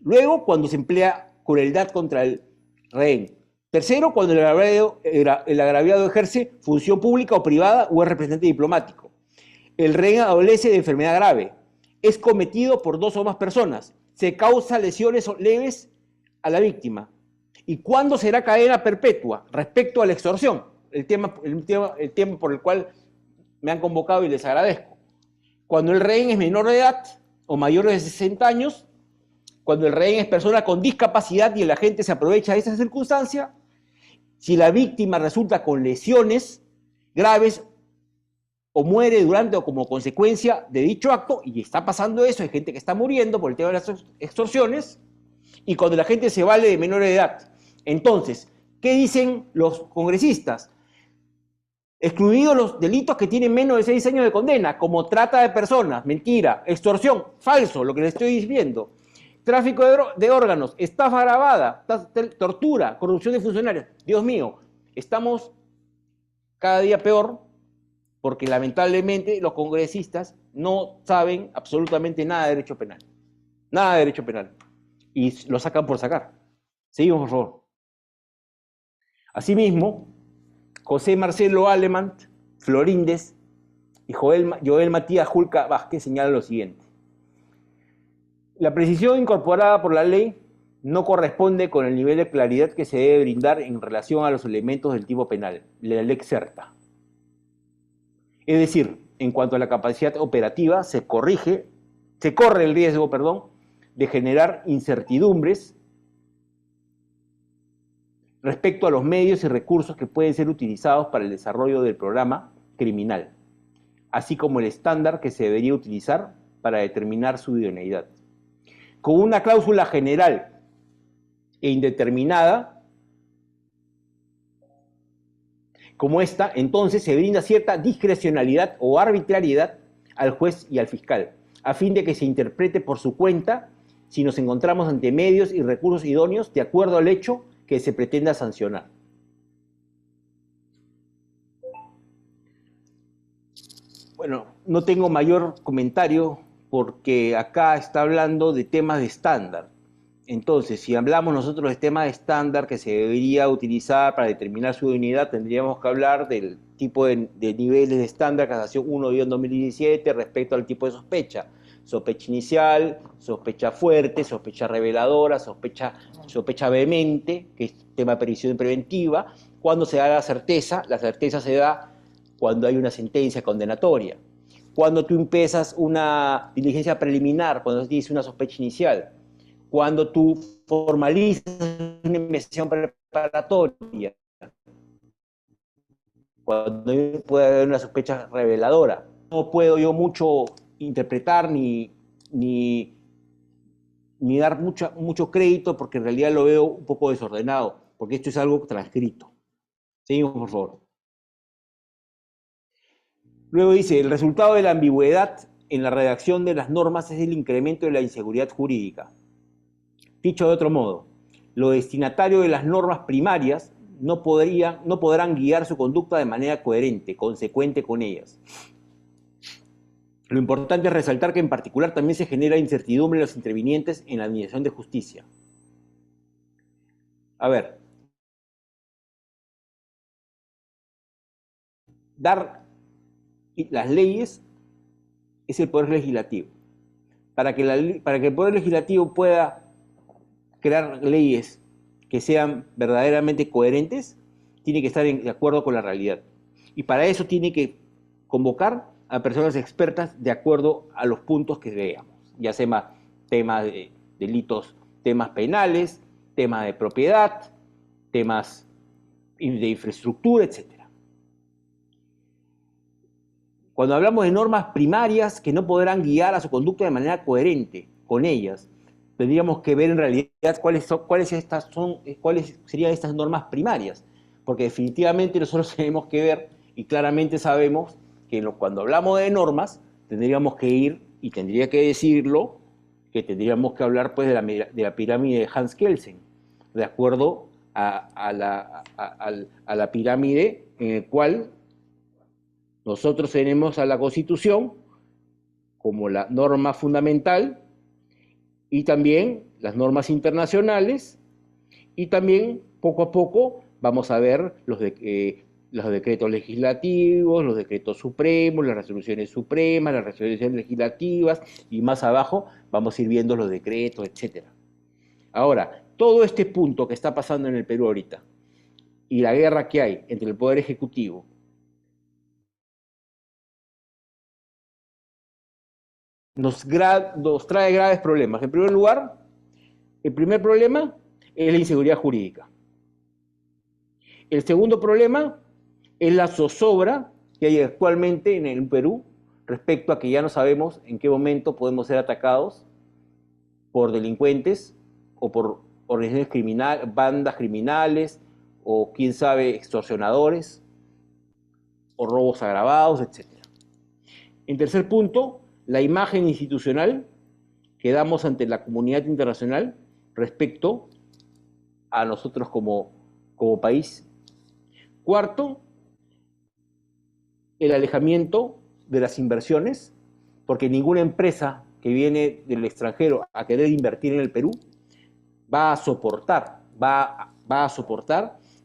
Luego, cuando se emplea crueldad contra el rehén. Tercero, cuando el agraviado ejerce función pública o privada o es representante diplomático. El rehén adolece de enfermedad grave. Es cometido por 2 o más personas. Se causa lesiones leves a la víctima. ¿Y cuándo será cadena perpetua? Respecto a la extorsión, el tema por el cual me han convocado y les agradezco. Cuando el rehén es menor de edad o mayor de 60 años, cuando el rehén es persona con discapacidad y el agente se aprovecha de esa circunstancia, si la víctima resulta con lesiones graves o muere durante o como consecuencia de dicho acto, y está pasando eso, hay gente que está muriendo por el tema de las extorsiones, y cuando la gente se vale de menor de edad. Entonces, ¿qué dicen los congresistas? Excluidos los delitos que tienen menos de 6 años de condena, como trata de personas, mentira, extorsión, falso, lo que les estoy diciendo. Tráfico de órganos, estafa agravada, tortura, corrupción de funcionarios. Dios mío, estamos cada día peor porque lamentablemente los congresistas no saben absolutamente nada de derecho penal. Nada de derecho penal. Y lo sacan por sacar. Seguimos, por favor. Asimismo, José Marcelo Alemán, Floríndez y Joel Matías Julca Vázquez señalan lo siguiente. La precisión incorporada por la ley no corresponde con el nivel de claridad que se debe brindar en relación a los elementos del tipo penal, la lex certa. Es decir, en cuanto a la capacidad operativa, se corre el riesgo, de generar incertidumbres respecto a los medios y recursos que pueden ser utilizados para el desarrollo del programa criminal, así como el estándar que se debería utilizar para determinar su idoneidad. Con una cláusula general e indeterminada como esta, entonces se brinda cierta discrecionalidad o arbitrariedad al juez y al fiscal, a fin de que se interprete por su cuenta si nos encontramos ante medios y recursos idóneos de acuerdo al hecho que se pretenda sancionar. Bueno, no tengo mayor comentario porque acá está hablando de temas de estándar. Entonces, si hablamos nosotros de temas de estándar que se debería utilizar para determinar su unidad, tendríamos que hablar del tipo de niveles de estándar casación 1-2017 respecto al tipo de sospecha. Sospecha inicial, sospecha fuerte, sospecha reveladora, sospecha vehemente, que es tema de previsión preventiva. Cuando se da la certeza se da cuando hay una sentencia condenatoria. Cuando tú empiezas una diligencia preliminar, cuando tienes una sospecha inicial. Cuando tú formalizas una investigación preparatoria, cuando puede haber una sospecha reveladora. No puedo yo mucho interpretar ni dar mucho crédito porque en realidad lo veo un poco desordenado, porque esto es algo transcrito. Seguimos, por favor. Luego dice, el resultado de la ambigüedad en la redacción de las normas es el incremento de la inseguridad jurídica. Dicho de otro modo, los destinatarios de las normas primarias no podrán guiar su conducta de manera coherente, consecuente con ellas. Lo importante es resaltar que en particular también se genera incertidumbre en los intervinientes en la administración de justicia. A ver, dar las leyes es el Poder Legislativo. Para que el Poder Legislativo pueda crear leyes que sean verdaderamente coherentes, tiene que estar de acuerdo con la realidad. Y para eso tiene que convocar a personas expertas de acuerdo a los puntos que veamos, ya sea temas de delitos, temas penales, temas de propiedad, temas de infraestructura, etc. Cuando hablamos de normas primarias que no podrán guiar a su conducta de manera coherente con ellas, tendríamos que ver en realidad cuáles serían estas normas primarias, porque definitivamente nosotros tenemos que ver y claramente sabemos que cuando hablamos de normas tendríamos que ir, y tendría que decirlo, que tendríamos que hablar pues de la pirámide de Hans Kelsen, de acuerdo a la pirámide en el cual nosotros tenemos a la Constitución como la norma fundamental, y también las normas internacionales, y también poco a poco vamos a ver los decretos legislativos, los decretos supremos, las resoluciones supremas, las resoluciones legislativas, y más abajo vamos a ir viendo los decretos, etc. Ahora, todo este punto que está pasando en el Perú ahorita, y la guerra que hay entre el Poder Ejecutivo nos trae graves problemas. En primer lugar, el primer problema es la inseguridad jurídica. El segundo problema es la zozobra que hay actualmente en el Perú respecto a que ya no sabemos en qué momento podemos ser atacados por delincuentes o por organizaciones criminales, bandas criminales, o quién sabe, extorsionadores, o robos agravados, etc. En tercer punto, la imagen institucional que damos ante la comunidad internacional respecto a nosotros como país. Cuarto, el alejamiento de las inversiones, porque ninguna empresa que viene del extranjero a querer invertir en el Perú va a soportar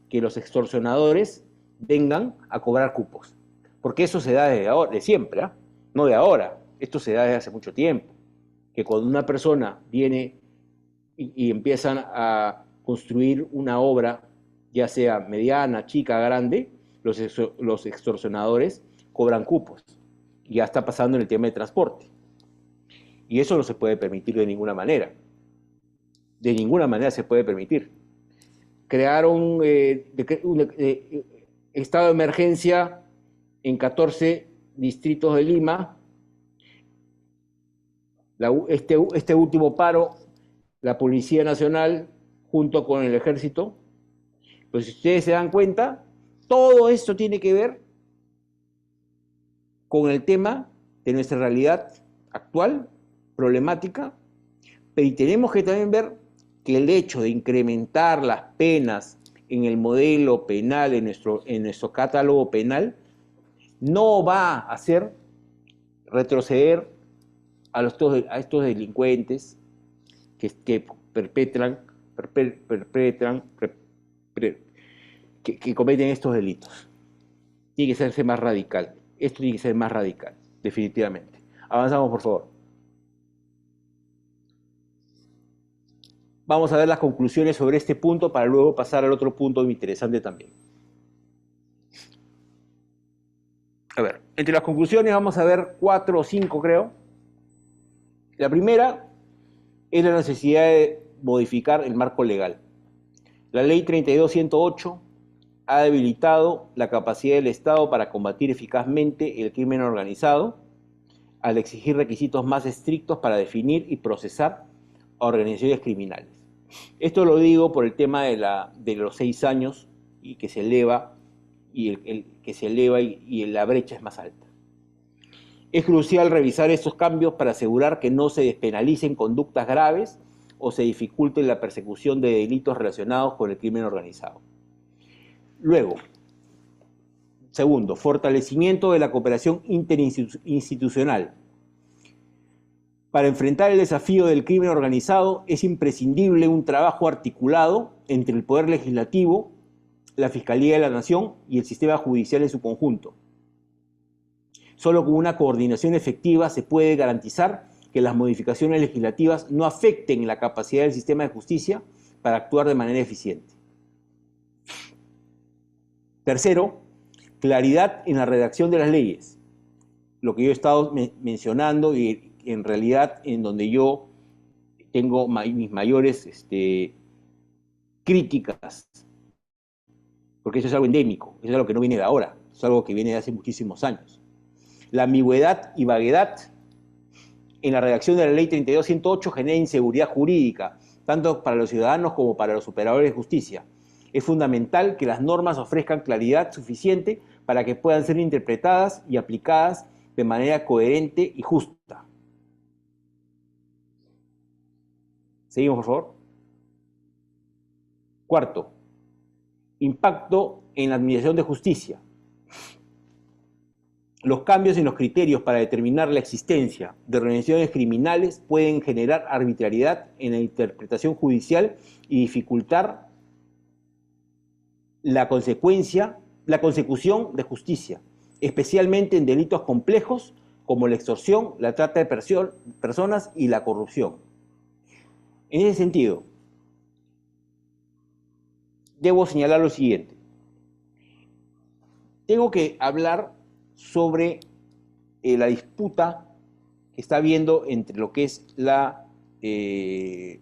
que los extorsionadores vengan a cobrar cupos. Porque eso se da de siempre, ¿eh? No de ahora. Esto se da desde hace mucho tiempo. Que cuando una persona viene y empiezan a construir una obra, ya sea mediana, chica, grande, los extorsionadores cobran cupos. Ya está pasando en el tema de transporte. Y eso no se puede permitir de ninguna manera. De ninguna manera se puede permitir. Crearon un estado de emergencia en 14 distritos de Lima. Este último paro, la Policía Nacional, junto con el Ejército, pues si ustedes se dan cuenta, todo esto tiene que ver con el tema de nuestra realidad actual, problemática, pero tenemos que también ver que el hecho de incrementar las penas en el modelo penal, en nuestro catálogo penal, no va a hacer retroceder a estos delincuentes que que cometen estos delitos. Tiene que ser más radical. Esto tiene que ser más radical, definitivamente. Avanzamos, por favor. Vamos a ver las conclusiones sobre este punto para luego pasar al otro punto interesante también. A ver, entre las conclusiones vamos a ver 4 o 5, creo. La primera es la necesidad de modificar el marco legal. La ley 32.108 ha debilitado la capacidad del Estado para combatir eficazmente el crimen organizado al exigir requisitos más estrictos para definir y procesar a organizaciones criminales. Esto lo digo por el tema de los 6 años y que se eleva y la brecha es más alta. Es crucial revisar estos cambios para asegurar que no se despenalicen conductas graves o se dificulte la persecución de delitos relacionados con el crimen organizado. Luego, segundo, fortalecimiento de la cooperación interinstitucional. Para enfrentar el desafío del crimen organizado es imprescindible un trabajo articulado entre el Poder Legislativo, la Fiscalía de la Nación y el sistema judicial en su conjunto. Solo con una coordinación efectiva se puede garantizar que las modificaciones legislativas no afecten la capacidad del sistema de justicia para actuar de manera eficiente. Tercero, claridad en la redacción de las leyes. Lo que yo he estado mencionando y en realidad en donde yo tengo mis mayores críticas, porque eso es algo endémico, eso es algo que no viene de ahora, es algo que viene de hace muchísimos años. La ambigüedad y vaguedad en la redacción de la ley 32.108 genera inseguridad jurídica, tanto para los ciudadanos como para los operadores de justicia. Es fundamental que las normas ofrezcan claridad suficiente para que puedan ser interpretadas y aplicadas de manera coherente y justa. Seguimos, por favor. Cuarto, impacto en la administración de justicia. Los cambios en los criterios para determinar la existencia de organizaciones criminales pueden generar arbitrariedad en la interpretación judicial y dificultar la consecución de justicia, especialmente en delitos complejos como la extorsión, la trata de personas y la corrupción. En ese sentido, debo señalar lo siguiente. Tengo que hablar sobre la disputa que está habiendo entre lo que es el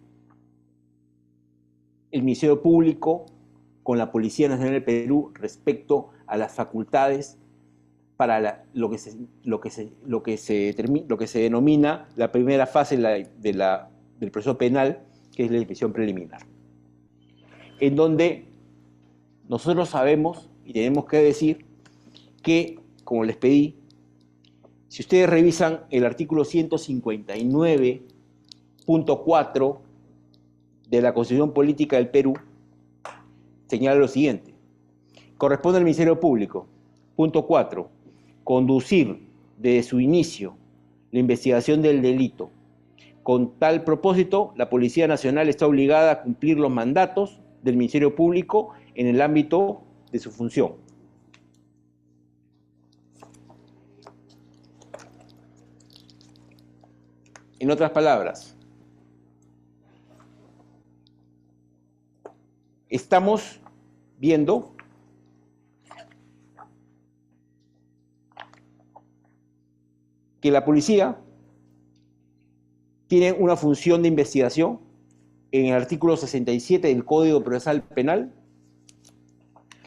Ministerio Público con la Policía Nacional del Perú respecto a las facultades para lo que se denomina la primera fase del proceso penal, que es la inspección preliminar, en donde nosotros sabemos y tenemos que decir que, como les pedí, si ustedes revisan el artículo 159 punto 4 de la Constitución Política del Perú señala lo siguiente. Corresponde al Ministerio Público. Punto 4. Conducir desde su inicio la investigación del delito. Con tal propósito, la Policía Nacional está obligada a cumplir los mandatos del Ministerio Público en el ámbito de su función. En otras palabras, estamos viendo que la policía tiene una función de investigación en el artículo 67 del Código Procesal Penal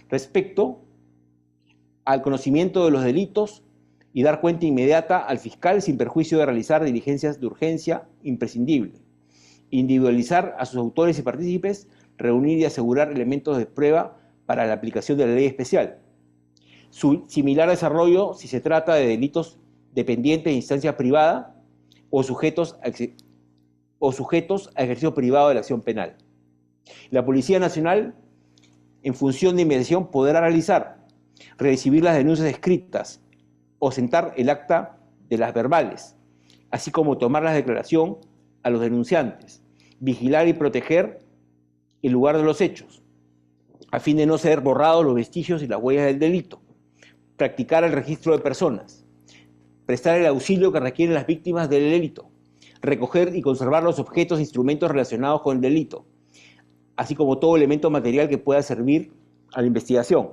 respecto al conocimiento de los delitos y dar cuenta inmediata al fiscal sin perjuicio de realizar diligencias de urgencia imprescindible, individualizar a sus autores y partícipes, reunir y asegurar elementos de prueba para la aplicación de la ley especial. Su similar desarrollo si se trata de delitos dependientes de instancia privada o sujetos a ejercicio privado de la acción penal. La Policía Nacional, en función de investigación, podrá realizar, recibir las denuncias escritas o sentar el acta de las verbales, así como tomar la declaración a los denunciantes, vigilar y proteger el lugar de los hechos, a fin de no ser borrados los vestigios y las huellas del delito, practicar el registro de personas, prestar el auxilio que requieren las víctimas del delito, recoger y conservar los objetos e instrumentos relacionados con el delito, así como todo elemento material que pueda servir a la investigación.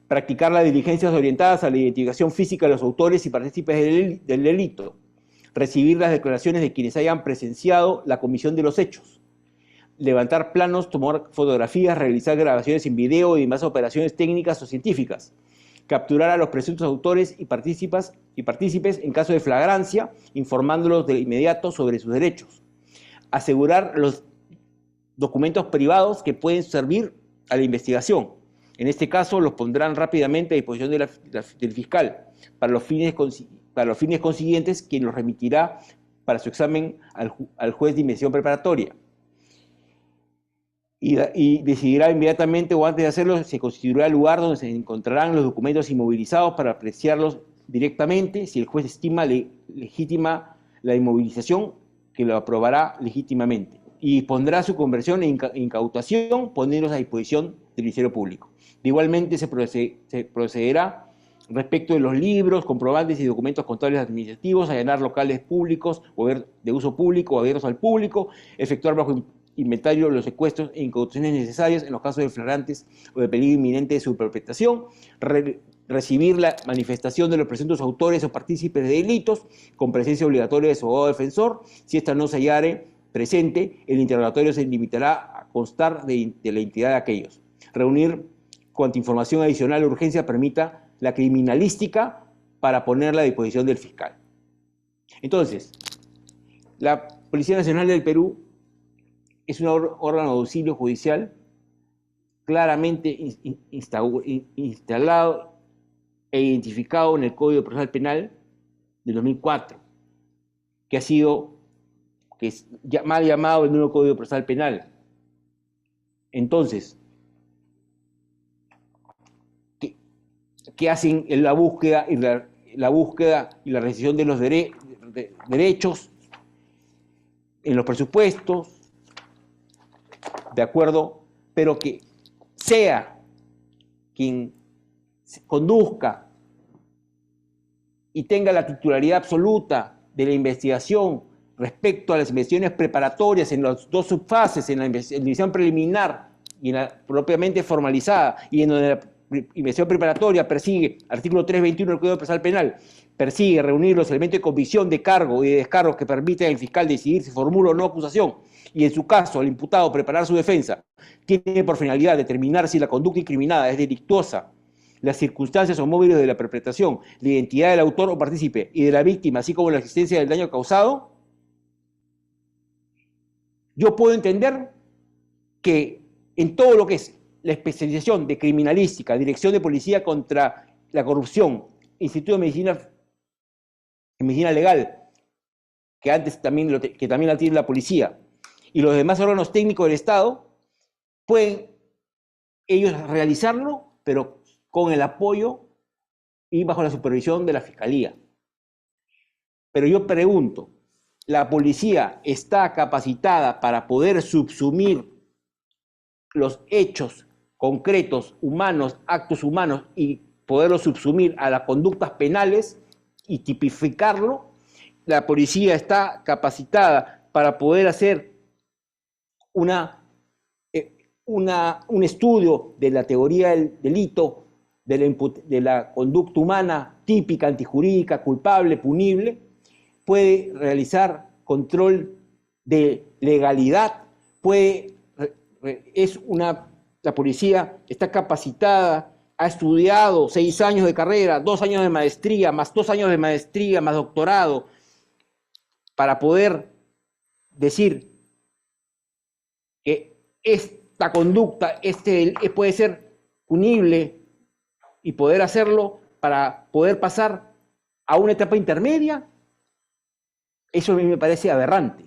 Practicar las diligencias orientadas a la identificación física de los autores y partícipes del delito. Recibir las declaraciones de quienes hayan presenciado la comisión de los hechos. Levantar planos, tomar fotografías, realizar grabaciones en video y demás operaciones técnicas o científicas. Capturar a los presuntos autores y partícipes en caso de flagrancia, informándolos de inmediato sobre sus derechos. Asegurar los documentos privados que pueden servir a la investigación. En este caso, los pondrán rápidamente a disposición del fiscal para los fines consiguientes, quien los remitirá para su examen al juez de investigación preparatoria. Y decidirá inmediatamente o antes de hacerlo, se constituirá el lugar donde se encontrarán los documentos inmovilizados para apreciarlos directamente. Si el juez estima legítima la inmovilización, que lo aprobará legítimamente. Y pondrá su conversión en incautación, poniéndolos a disposición del Ministerio Público. Igualmente se procederá respecto de los libros, comprobantes y documentos contables administrativos, allanar locales públicos o de uso público o abiertos al público, efectuar bajo inventario los secuestros e incautaciones necesarias en los casos de flagrantes o de peligro inminente de su perpetración, recibir la manifestación de los presuntos autores o partícipes de delitos con presencia obligatoria de su abogado defensor. Si ésta no se hallare presente, el interrogatorio se limitará a constar de la identidad de aquellos. Reunir cuanta información adicional de urgencia permita la criminalística para ponerla a disposición del fiscal. Entonces, la Policía Nacional del Perú es un órgano de auxilio judicial claramente instalado e identificado en el Código Procesal Penal del 2004, que es mal llamado el nuevo Código Procesal Penal. Entonces, ¿qué hacen en la búsqueda y la recepción de los derechos en los presupuestos? De acuerdo, pero que sea quien conduzca y tenga la titularidad absoluta de la investigación respecto a las investigaciones preparatorias en las dos subfases, en la investigación preliminar y en la propiamente formalizada, y en donde la investigación preparatoria persigue, artículo 321 del Código Procesal Penal, persigue reunir los elementos de convicción, de cargo y de descargo que permiten al fiscal decidir si formula o no acusación, y en su caso al imputado preparar su defensa, tiene por finalidad determinar si la conducta incriminada es delictuosa, las circunstancias o móviles de la perpetración, la identidad del autor o partícipe y de la víctima, así como la existencia del daño causado, yo puedo entender que en todo lo que es la especialización de criminalística, dirección de policía contra la corrupción, Instituto de Medicina Legal, que también la tiene la policía, y los demás órganos técnicos del Estado, pueden ellos realizarlo, pero con el apoyo y bajo la supervisión de la Fiscalía. Pero yo pregunto, ¿la policía está capacitada para poder subsumir los hechos concretos, humanos, actos humanos, y poderlos subsumir a las conductas penales y tipificarlo? ¿La policía está capacitada para poder hacer un estudio de la teoría del delito, de la conducta humana típica, antijurídica, culpable, punible? ¿Puede realizar control de legalidad? La policía está capacitada, ha estudiado 6 años de carrera, 2 años de maestría, más 2 años de maestría, más doctorado, para poder decir que esta conducta puede ser punible y poder hacerlo para poder pasar a una etapa intermedia. Eso a mí me parece aberrante.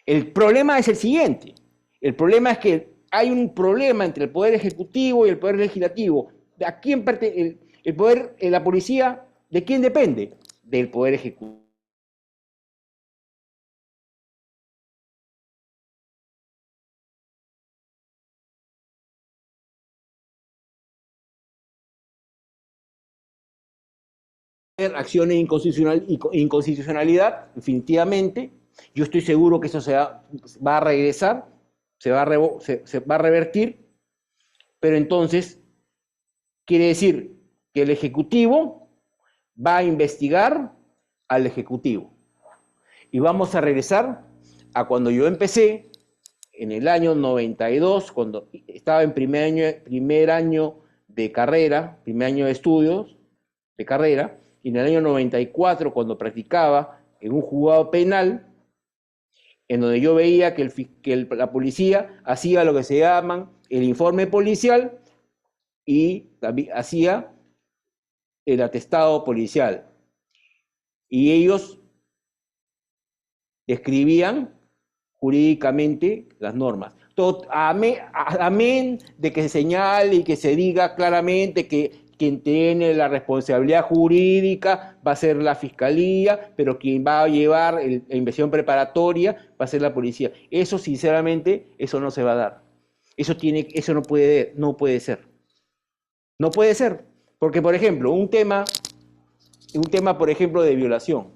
El problema es el siguiente. El problema es que hay un problema entre el Poder Ejecutivo y el Poder Legislativo. ¿A quién el poder, la policía, de quién depende? Del Poder Ejecutivo. Acciones de inconstitucionalidad, definitivamente. Yo estoy seguro que eso va a regresar, se va a revertir, pero entonces quiere decir que el Ejecutivo va a investigar al Ejecutivo. Y vamos a regresar a cuando yo empecé, en el año 92, cuando estaba en primer año de carrera, primer año de estudios de carrera, y en el año 94, cuando practicaba en un juzgado penal, en donde yo veía que la policía hacía lo que se llaman el informe policial y hacía el atestado policial. Y ellos describían jurídicamente las normas. Amén de que se señale y que se diga claramente que quien tiene la responsabilidad jurídica va a ser la fiscalía, pero quien va a llevar la investigación preparatoria va a ser la policía. Eso, sinceramente, eso no se va a dar. Eso no puede ser. No puede ser. Porque, por ejemplo, un tema, por ejemplo, de violación.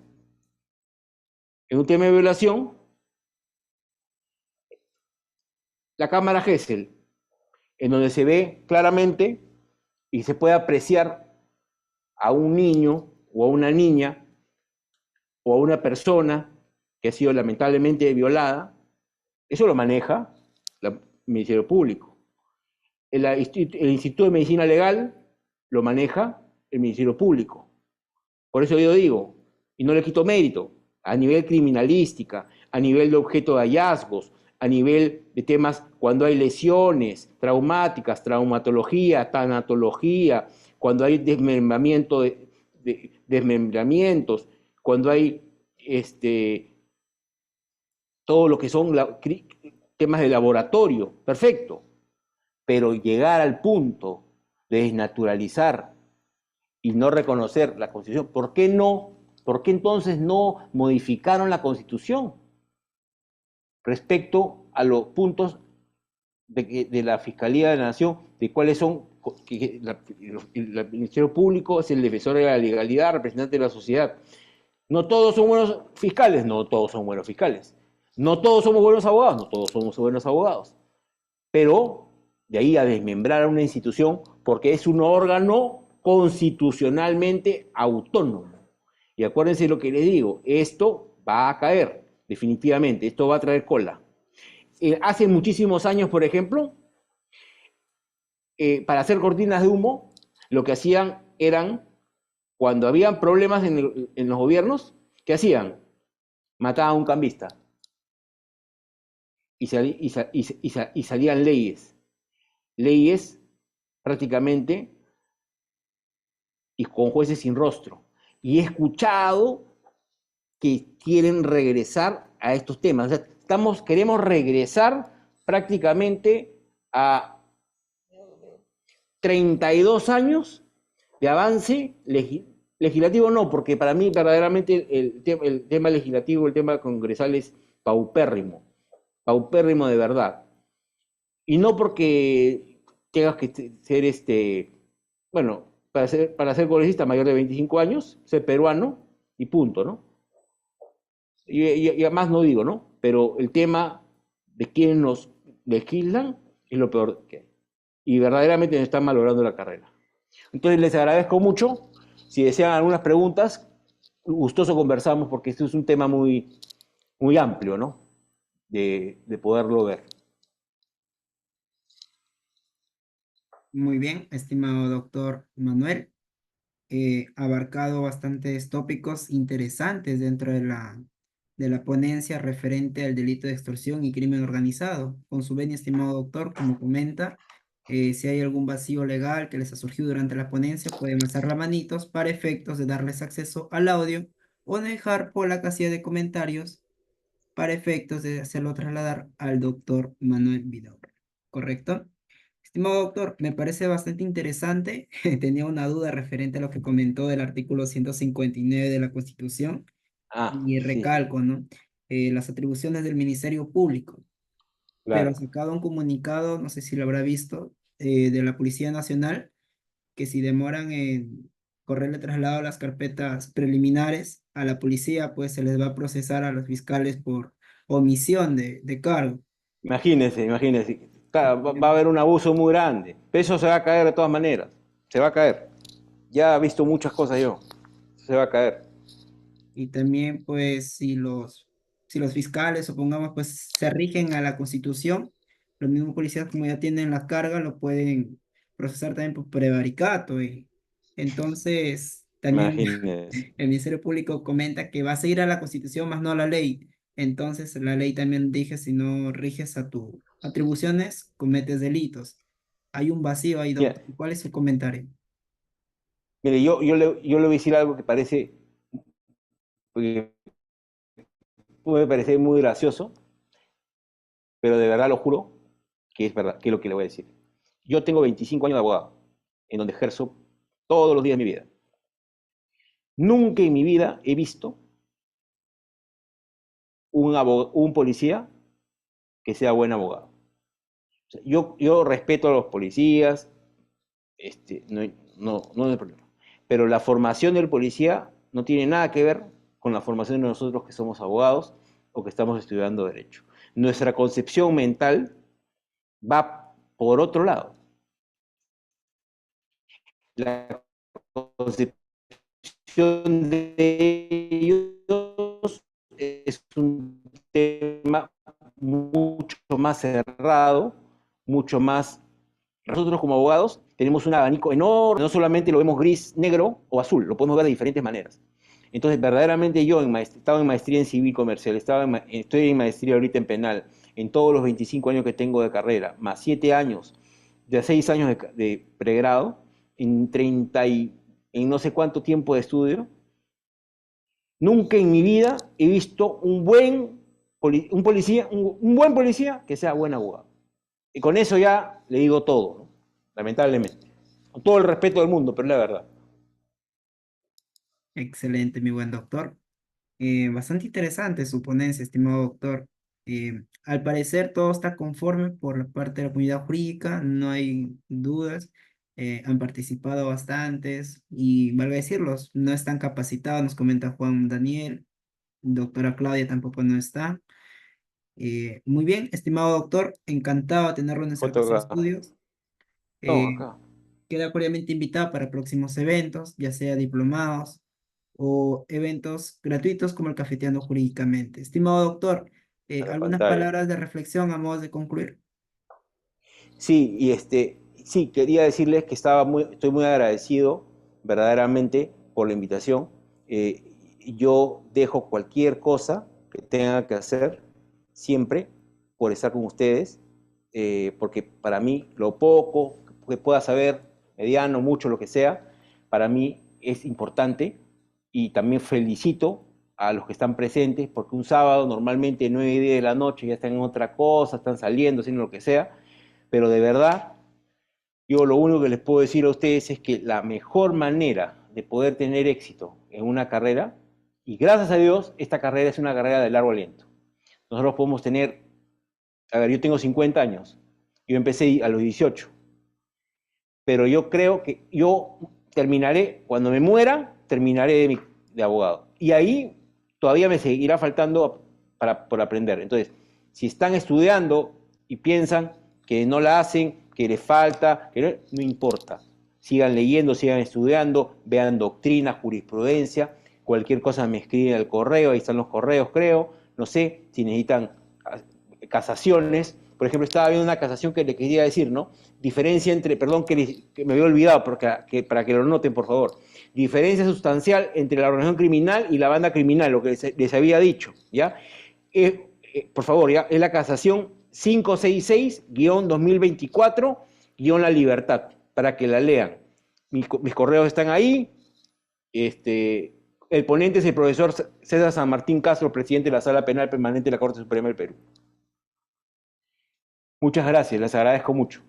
En un tema de violación, la cámara Gesell, en donde se ve claramente y se puede apreciar a un niño o a una niña o a una persona que ha sido lamentablemente violada, eso lo maneja el Ministerio Público. El Instituto de Medicina Legal lo maneja el Ministerio Público. Por eso yo digo, y no le quito mérito, a nivel criminalística, a nivel de objeto de hallazgos, a nivel de temas cuando hay lesiones traumáticas, traumatología, tanatología, cuando hay desmembramientos, cuando hay todo lo que son temas de laboratorio, perfecto. Pero llegar al punto de desnaturalizar y no reconocer la Constitución, ¿por qué no? ¿Por qué entonces no modificaron la Constitución respecto a los puntos de la Fiscalía de la Nación, de cuáles son, el Ministerio Público es el defensor de la legalidad, representante de la sociedad? No todos son buenos fiscales, no todos son buenos fiscales. No todos somos buenos abogados, no todos somos buenos abogados. Pero de ahí a desmembrar a una institución, porque es un órgano constitucionalmente autónomo. Y acuérdense lo que les digo, esto va a caer, definitivamente, esto va a traer cola. Hace muchísimos años, por ejemplo, para hacer cortinas de humo, lo que hacían eran, cuando habían problemas en los gobiernos, ¿qué hacían? Mataban a un cambista. Y salían leyes prácticamente y con jueces sin rostro. Y he escuchado que quieren regresar a estos temas. O sea, queremos regresar prácticamente a 32 años de avance legislativo, no, porque para mí verdaderamente el tema legislativo, el tema congresal es paupérrimo, paupérrimo de verdad. Y no porque tengas que ser bueno, para ser congresista mayor de 25 años, ser peruano y punto, ¿no? Y además no digo, ¿no? Pero el tema de quienes nos legislan es lo peor que hay. Y verdaderamente nos están malogrando la carrera. Entonces les agradezco mucho. Si desean algunas preguntas, gustoso conversamos porque esto es un tema muy, muy amplio, ¿no? De poderlo ver. Muy bien, estimado doctor Manuel. Abarcado bastantes tópicos interesantes dentro de la ponencia referente al delito de extorsión y crimen organizado. Con su venia, estimado doctor, como comenta, si hay algún vacío legal que les ha surgido durante la ponencia, pueden alzar las manitos para efectos de darles acceso al audio o dejar por la casilla de comentarios para efectos de hacerlo trasladar al doctor Manuel Vidaurre. ¿Correcto? Estimado doctor, me parece bastante interesante. Tenía una duda referente a lo que comentó del artículo 159 de la Constitución Ah, y sí, recalco, ¿no? Las atribuciones del Ministerio Público, pero ha claro. sacado un comunicado, no sé si lo habrá visto, de la Policía Nacional, que si demoran en correrle traslado a las carpetas preliminares a la policía, pues se les va a procesar a los fiscales por omisión de cargo. Imagínense, imagínense. Claro, va a haber un abuso muy grande. Pero eso se va a caer de todas maneras. Se va a caer. Ya he visto muchas cosas yo. Se va a caer. Y también, pues, si los fiscales, supongamos, pues, se rigen a la Constitución, los mismos policías, como ya tienen la carga, lo pueden procesar también por prevaricato. Y entonces, también Imagínense. el Ministerio Público comenta que va a seguir a la Constitución, más no a la ley. Entonces, la ley también dije, si no riges a tus atribuciones, cometes delitos. Hay un vacío ahí, Mira, doctor. ¿Cuál es su comentario? mire, yo le voy a decir algo que parece, que puede parecer muy gracioso, pero de verdad lo juro que es verdad, que es lo que le voy a decir. Yo tengo 25 años de abogado, en donde ejerzo todos los días de mi vida. Nunca en mi vida he visto un policía que sea buen abogado. O sea, yo respeto a los policías, no, no hay problema. Pero la formación del policía no tiene nada que ver con la formación de nosotros que somos abogados o que estamos estudiando derecho. Nuestra concepción mental va por otro lado. La concepción de ellos es un tema mucho más cerrado, mucho más... Nosotros como abogados tenemos un abanico enorme, no solamente lo vemos gris, negro o azul, lo podemos ver de diferentes maneras. Entonces, verdaderamente yo estaba en maestría en civil comercial, estoy en maestría ahorita en penal, en todos los 25 años que tengo de carrera, más 7 años, de 6 años de pregrado, en 30 y en no sé cuánto tiempo de estudio, nunca en mi vida he visto un buen policía que sea buen abogado. Y con eso ya le digo todo, ¿no? Lamentablemente. Con todo el respeto del mundo, pero es la verdad. Excelente, mi buen doctor. Bastante interesante su ponencia, estimado doctor. Al parecer todo está conforme por la parte de la comunidad jurídica, no hay dudas. Han participado bastantes y, valga decirlos, no están capacitados, nos comenta Juan Daniel, doctora Claudia tampoco no está. Muy bien, estimado doctor, encantado de tenerlo en nuestra casa de Otro acá. estudios. No, Eh, acá. Queda cordialmente invitado para próximos eventos, ya sea diplomados o eventos gratuitos como el Cafeteando Jurídicamente. Estimado doctor, A la algunas pantalla. palabras de reflexión a modo de concluir. Sí, sí, quería decirles que estoy muy agradecido verdaderamente por la invitación. Eh, yo dejo cualquier cosa que tenga que hacer siempre por estar con ustedes, porque para mí lo poco que pueda saber, mediano, mucho, lo que sea, para mí es importante y también felicito a los que están presentes, porque un sábado normalmente 9 y 10 de la noche ya están en otra cosa, están saliendo, haciendo lo que sea, pero de verdad, yo lo único que les puedo decir a ustedes es que la mejor manera de poder tener éxito en una carrera, y gracias a Dios, esta carrera es una carrera de largo aliento. Nosotros podemos tener, a ver, yo tengo 50 años, yo empecé a los 18, pero yo creo que yo terminaré, cuando me muera, terminaré de abogado. Y ahí todavía me seguirá faltando por aprender. Entonces, si están estudiando y piensan que no la hacen, que les falta, que no importa. Sigan leyendo, sigan estudiando, vean doctrina, jurisprudencia, cualquier cosa me escriben al correo, ahí están los correos, creo, no sé, si necesitan casaciones. Por ejemplo, estaba viendo una casación que le quería decir, ¿no? Diferencia entre, perdón que me había olvidado, porque, para que lo noten, por favor. Diferencia sustancial entre la organización criminal y la banda criminal, lo que les había dicho, ¿ya? Por favor, ¿ya? Es la casación 566-2024-La Libertad, para que la lean. Mis correos están ahí. El ponente es el profesor César San Martín Castro, presidente de la Sala Penal Permanente de la Corte Suprema del Perú. Muchas gracias, les agradezco mucho,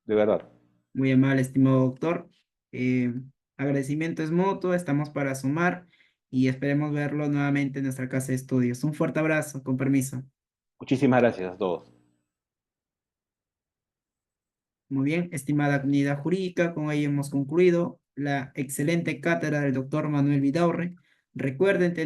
de verdad. Muy amable, estimado doctor. Eh, Agradecimiento es mutuo, estamos para sumar y esperemos verlo nuevamente en nuestra casa de estudios. Un fuerte abrazo, con permiso. Muchísimas gracias a todos. Muy bien, estimada comunidad jurídica, con ello hemos concluido la excelente cátedra del doctor Manuel Vidaurre. Recuerden tener